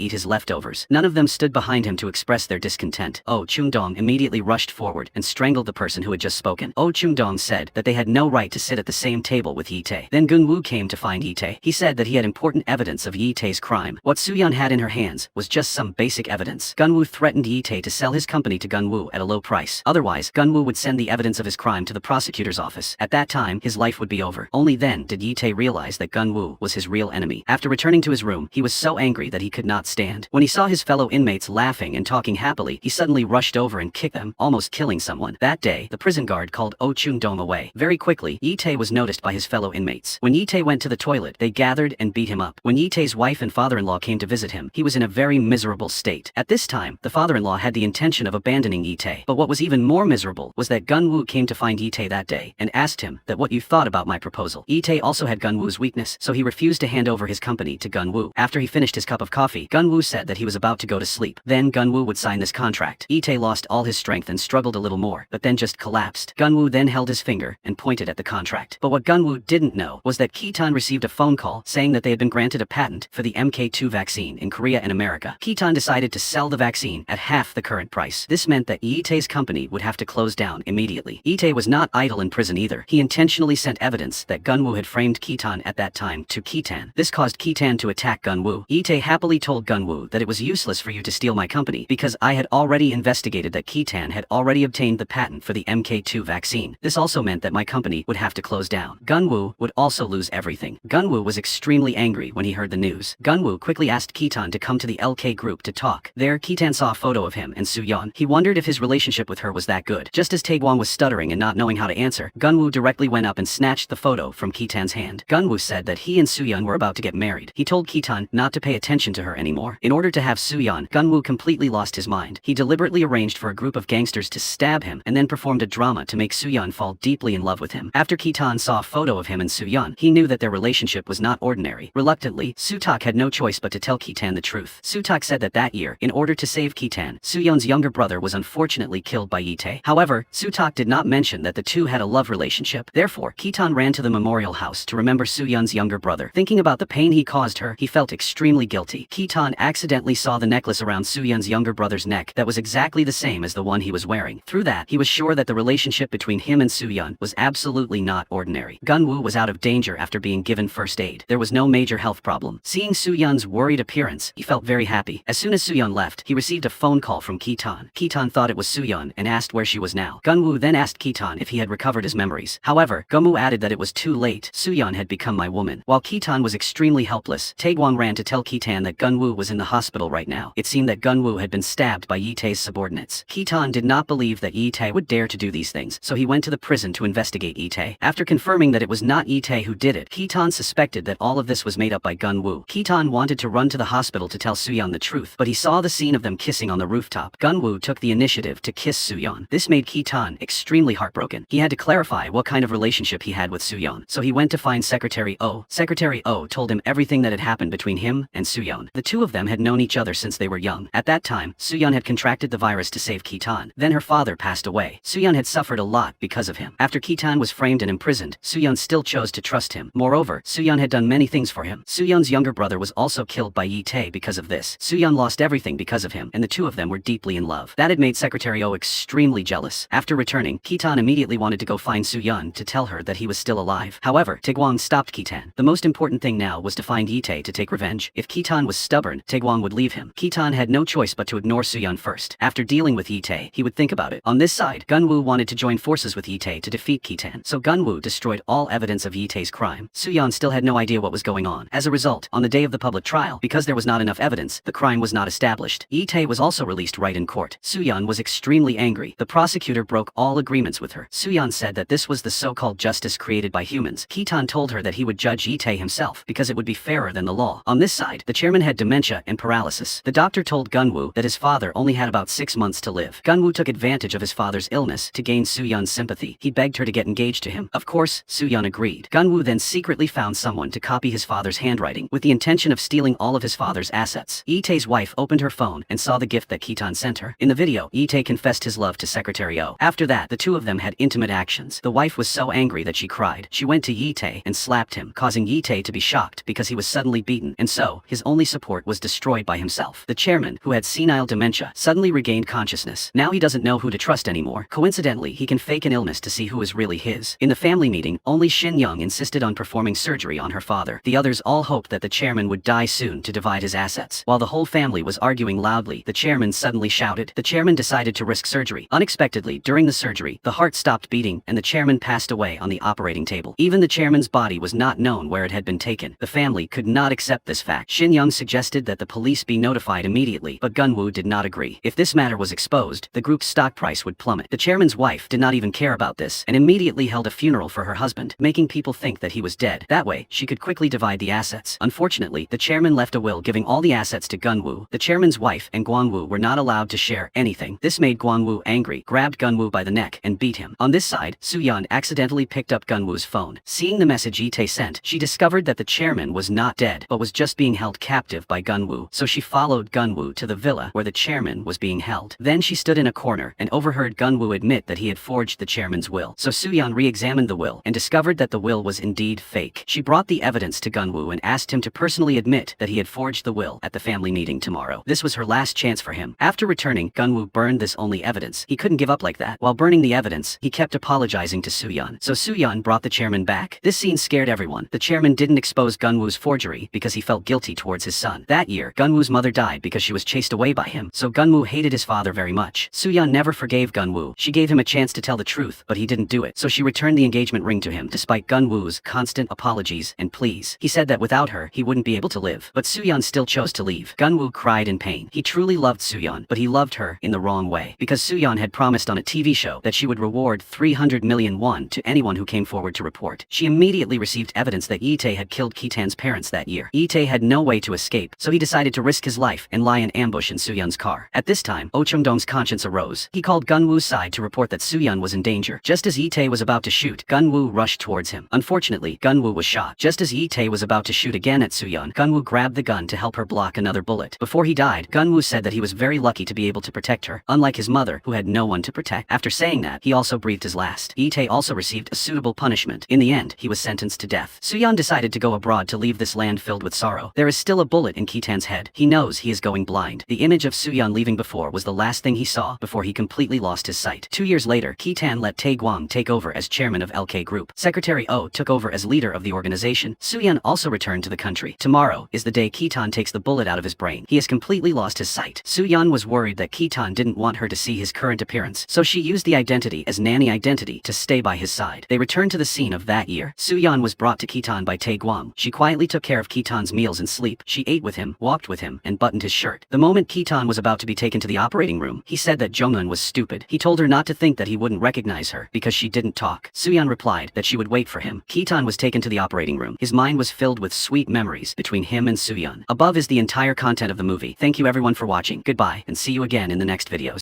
eat his leftovers. None of them stood behind him to express their discontent. Oh Chung-dong immediately rushed forward and strangled the person who had just spoken. Oh Chung-dong said that they had no right to sit at the same table with Yi-tae. Then Gun-woo came to find Yi-tae. He said that he had important evidence of Yi-tae's crime. What Soo-yeon had in her hands was just some basic evidence. Gun-woo threatened Yi-tae to sell his company to Gun-woo at a low price. Otherwise, Gun-woo would send the evidence of his crime to the prosecutor's office. At that time, his life would be over. Only then did Yi-tae realize that Gun-woo was his real enemy. After returning to his room, he was so angry that he could not stand. When he saw his fellow inmates laughing and talking happily, he suddenly rushed over and kicked them, almost killing someone. That day, the prison guard called Oh Chung-dong away. Very quickly, Yi-tae was noticed by his fellow inmates. When Yi-tae went to the toilet, they gathered and beat him up. When Yi-tae's wife and father-in-law came to visit him, he was in a very miserable state. At this time, the father-in-law had the intention of abandoning Yi-tae. But what was even more miserable was that Gun-woo came to find Yi-tae that day and asked him that what you thought about my proposal. Yi-tae also had Gun-woo's weakness, so he refused to hand over his company to Gun-woo. After he finished his cup of coffee, Gun-woo said that he was about to go to sleep. Then Gun-woo would sign this contract. Yi-tae lost all his strength and struggled a little more, but then just collapsed. Gun-woo then held his finger and pointed at the contract. But what Gun-woo didn't know was that Ki-tan received a phone call saying that they had been granted a patent for the MK2 vaccine in Korea and America. Ki-tan decided to sell the vaccine at half the current price. This meant that Yi-tae's company would have to close down immediately. Yi-tae was not idle in prison either. He intentionally sent evidence that Gun-woo had framed Ki-tan at that time to Ki-tan. This caused Ki-tan to attack Gun-woo. Yi-tae happily told Gun-woo that it was useless for you to steal my company because I had already investigated that Ki-tan had already obtained the patent for the MK2 vaccine. This also meant that my company would have to close down. Gun-woo would also lose everything. Gun-woo was extremely angry when he heard the news. Gun-woo quickly asked Ki-tan to come to the LK group to talk. There, Ki-tan saw a photo of him and Soo-yeon. He wondered if his relationship with her was that good. Just as Tae-gwon was stuttering and not knowing how to answer, Gun-woo directly went up and snatched the photo from Ki-tan's hand. Gun-woo said that he and Soo-yeon were about to get married. He told Ki-tan not to pay attention to her anymore. In order to have Soo-yeon, Gun-woo completely lost his mind. He deliberately arranged for a group of gangsters to stab him and then performed a drama to make Soo-yeon fall deeply in love with him. After Ki-tan saw a photo of him and Soo-yeon, he knew that their relationship was not ordinary. Reluctantly, Soo-tak had no choice but to tell Ki-tan the truth. Soo-tak said that year, in order to save Ki-tan, Soo-yeon's younger brother was unfortunately killed by Yi-tae. However, Soo-tak did not mention that the two had a love relationship. Therefore, Ki-tan ran to the memorial house to remember Soo-yeon's younger brother. Thinking about the pain he caused her, he felt extremely guilty. Ki-tan accidentally saw the necklace around Soo-yeon's younger brother's neck that was exactly the same as the one he was wearing. Through that, he was sure that the relationship between him and Soo-yeon was absolutely not ordinary. Gun-woo was out of danger after being given first aid. There was no major health problem. Seeing Soo-yeon's worried appearance, he felt very happy. As soon as Soo-yeon left, he received a phone call from Ki-tan. Ki-tan thought it was Soo-yeon and asked where she was now. Gun-woo then asked Ki-tan if he had recovered his memories. However, Gun-woo added that it was too late. Soo-yeon had become my woman. While Ki-tan was extremely helpless, Tae-gwon ran to tell Ki-tan that Gun-woo was in the hospital right now. It seemed that Gun-woo had been stabbed by Yi-tae's subordinates. Ki-tan did not believe that Yi-tae would dare to do these things, so he went to the prison to investigate Yi-tae. After confirming that it was not Yi-tae who did it, Ki-tan suspected that all of this was made up by Gun-woo. Ki-tan wanted to run to the hospital to tell Soo-yeon the truth, but he saw the scene of them kissing on the rooftop. Gun-woo took the initiative to kiss Soo-yeon. This made Ki-tan extremely heartbroken. He had to clarify what kind of relationship he had with Soo-yeon, so he went to find Secretary Oh. Secretary Oh told him everything that had happened between him and Soo-yeon. The two of them had known each other since they were young. At that time, Soo-yeon had contracted the virus to save Ki-tan. Then her father passed away. Soo-yeon had suffered a lot because of him. After Ki-tan was framed and imprisoned, Soo-yeon still chose to trust him. Moreover, Soo-yeon had done many things for him. Soo-yeon's younger brother was also killed by Yi-tae because of this. Soo-yeon lost everything because of him, and the two of them were deeply in love. That had made Secretary Oh extremely jealous. After returning, Ki-tan immediately wanted to go find Soo-yeon to tell her that he was still alive. However, Tae-gwon stopped Ki-tan. The most important thing now was to find Yi-tae to take revenge. If Ki-tan was stubborn, Tae-gwon would leave him. Ki-tan had no choice but to ignore Soo-yeon first. After dealing with Yi-tae, he would think about it. On this side, Gun-woo wanted to join forces with Yi-tae to defeat Ki-tan, so Gun-woo destroyed all evidence of Yi-tae's crime. Soo-yeon still had no idea what was going on. As a result, on the day of the public trial, because there was not enough evidence, the crime was not established. Yi-tae was also released right in court. Soo-yeon was extremely angry. The prosecutor broke all agreements with her. Soo-yeon said that this was the so-called justice created by humans. Ki-tan told her that he would judge Yi-tae himself because it would be fairer than the law. On this side, the chairman had dementia and paralysis. The doctor told Gun-woo that his father only had about 6 months to live. Gun-woo took advantage of his father's illness to gain Soo-yeon's sympathy. He begged her to get engaged to him. Of course, Soo-yeon agreed. Gun-woo then secretly found someone to copy his father's handwriting with the intention of stealing all of his father's assets. Yi-tae's wife opened her phone and saw the gift that Ki-tan sent her. In the video, Itae confessed his love to Secretary O. After that, the two of them had intimate actions. The wife was so angry that she cried. She went to Itae and slapped him, causing Itae to be shocked because he was suddenly beaten, and so, his only support was destroyed by himself. The chairman, who had senile dementia, suddenly regained consciousness. Now he doesn't know who to trust anymore. Coincidentally, he can fake an illness to see who is really his. In the family meeting, only Shin Young insisted on performing surgery on her father. The others all hoped that the chairman would die soon to divide his assets. While the whole family was arguing loudly, the chairman suddenly shouted. The chairman decided to risk surgery. Unexpectedly, during the surgery, the heart stopped beating and the chairman passed away on the operating table. Even the chairman's body was not known where it had been taken. The family could not accept this fact. Shin Young suggested that the police be notified immediately, but Gunwoo did not agree. If this matter was exposed, the group's stock price would plummet. The chairman's wife did not even care about this and immediately held a funeral for her husband, making people think that he was dead. That way, she could quickly divide the assets. Unfortunately, the chairman left a will giving all the assets to Gunwoo. The chairman's wife and Gwangwoo were not allowed to share anything. This made Gwangwoo angry, grabbed Gunwoo by the neck, and beat him. On this side, Soo-yeon accidentally picked up Gunwoo's phone. Seeing the message Itae sent, she discovered that the chairman was not dead, but was just being held captive by Gunwoo. So she followed Gunwoo to the villa where the chairman was being held. Then she stood in a corner and overheard Gunwoo admit that he had forged the chairman's will. So Soo-yeon re-examined the will and discovered that the will was indeed fake. She brought the evidence to Gunwoo and asked him to personally admit that he had forged the will at the family meeting tomorrow. This was her last chance for him. After returning, Gunwoo burned this only evidence. He couldn't give up like that. While burning the evidence, he kept apologizing to Soo-yeon. So Soo-yeon brought the chairman back. This scene scared everyone. The chairman didn't expose Gunwoo's forgery because he felt guilty towards his son. That year, Gunwoo's mother died because she was chased away by him, so Gunwoo hated his father very much. Soo-yeon never forgave Gunwoo. She gave him a chance to tell the truth, but he didn't do it, so she returned the engagement ring to him despite Gunwoo's constant apologies and pleas. He said that without her, he wouldn't be able to live, but Soo-yeon still chose to leave. Gunwoo cried in pain. He truly loved Soo-yeon, but he loved her in the wrong way, because Soo-yeon had promised on a TV show that she would reward 300 million won to anyone who came forward to report. She immediately received evidence that Itae had killed Ki-tan's parents that year. Itae had no way to escape, so he decided to risk his life and lie in ambush in Soo-yeon's car. At this time, Oh Chung-dong's conscience arose. He called Gunwoo's side to report that Soo-yeon was in danger. Just as Itae was about to shoot, Gunwoo rushed towards him. Unfortunately, Gunwoo was shot. Just as Itae was about to shoot again at Soo-yeon, Gunwoo grabbed the gun to help her block another bullet. Before he died, Gunwoo said that he was very lucky to be able to protect her, unlike his mother, who had no one to protect. After saying that, he also breathed his last. Itae also received a suitable punishment. In the end, he was sentenced to death. Soo-yeon decided to go abroad to leave this land filled with sorrow. There is still a bullet in Ki-tan's head. He knows he is going blind. The image of Soo-yeon leaving before was the last thing he saw before he completely lost his sight. 2 years later, Ki-tan let Tae-gwang take over as chairman of LK Group. Secretary Oh took over as leader of the organization. Soo-yeon also returned to the country. Tomorrow is the day Ki-tan takes the bullet out of his brain. He has completely lost his sight. Soo-yeon was worried that Ki-tan didn't want her to see his current appearance, so she used the identity as nanny identity to stay by his side. They returned to the scene of that year. Soo-yeon was brought to Ki-tan by Tae-gwang. She quietly took care of Ki-tan's meals and sleep. She ate with him, walked with him, and buttoned his shirt. The moment Ki-tan was about to be taken to the operating room, he said that Jong-un was stupid. He told her not to think that he wouldn't recognize her because she didn't talk. Soo-yeon replied that she would wait for him. Ki-tan was taken to the operating room. His mind was filled with sweet memories between him and Soo-yeon. Above is the entire content of the movie. Thank you everyone for watching. Goodbye, and see you again in the next videos.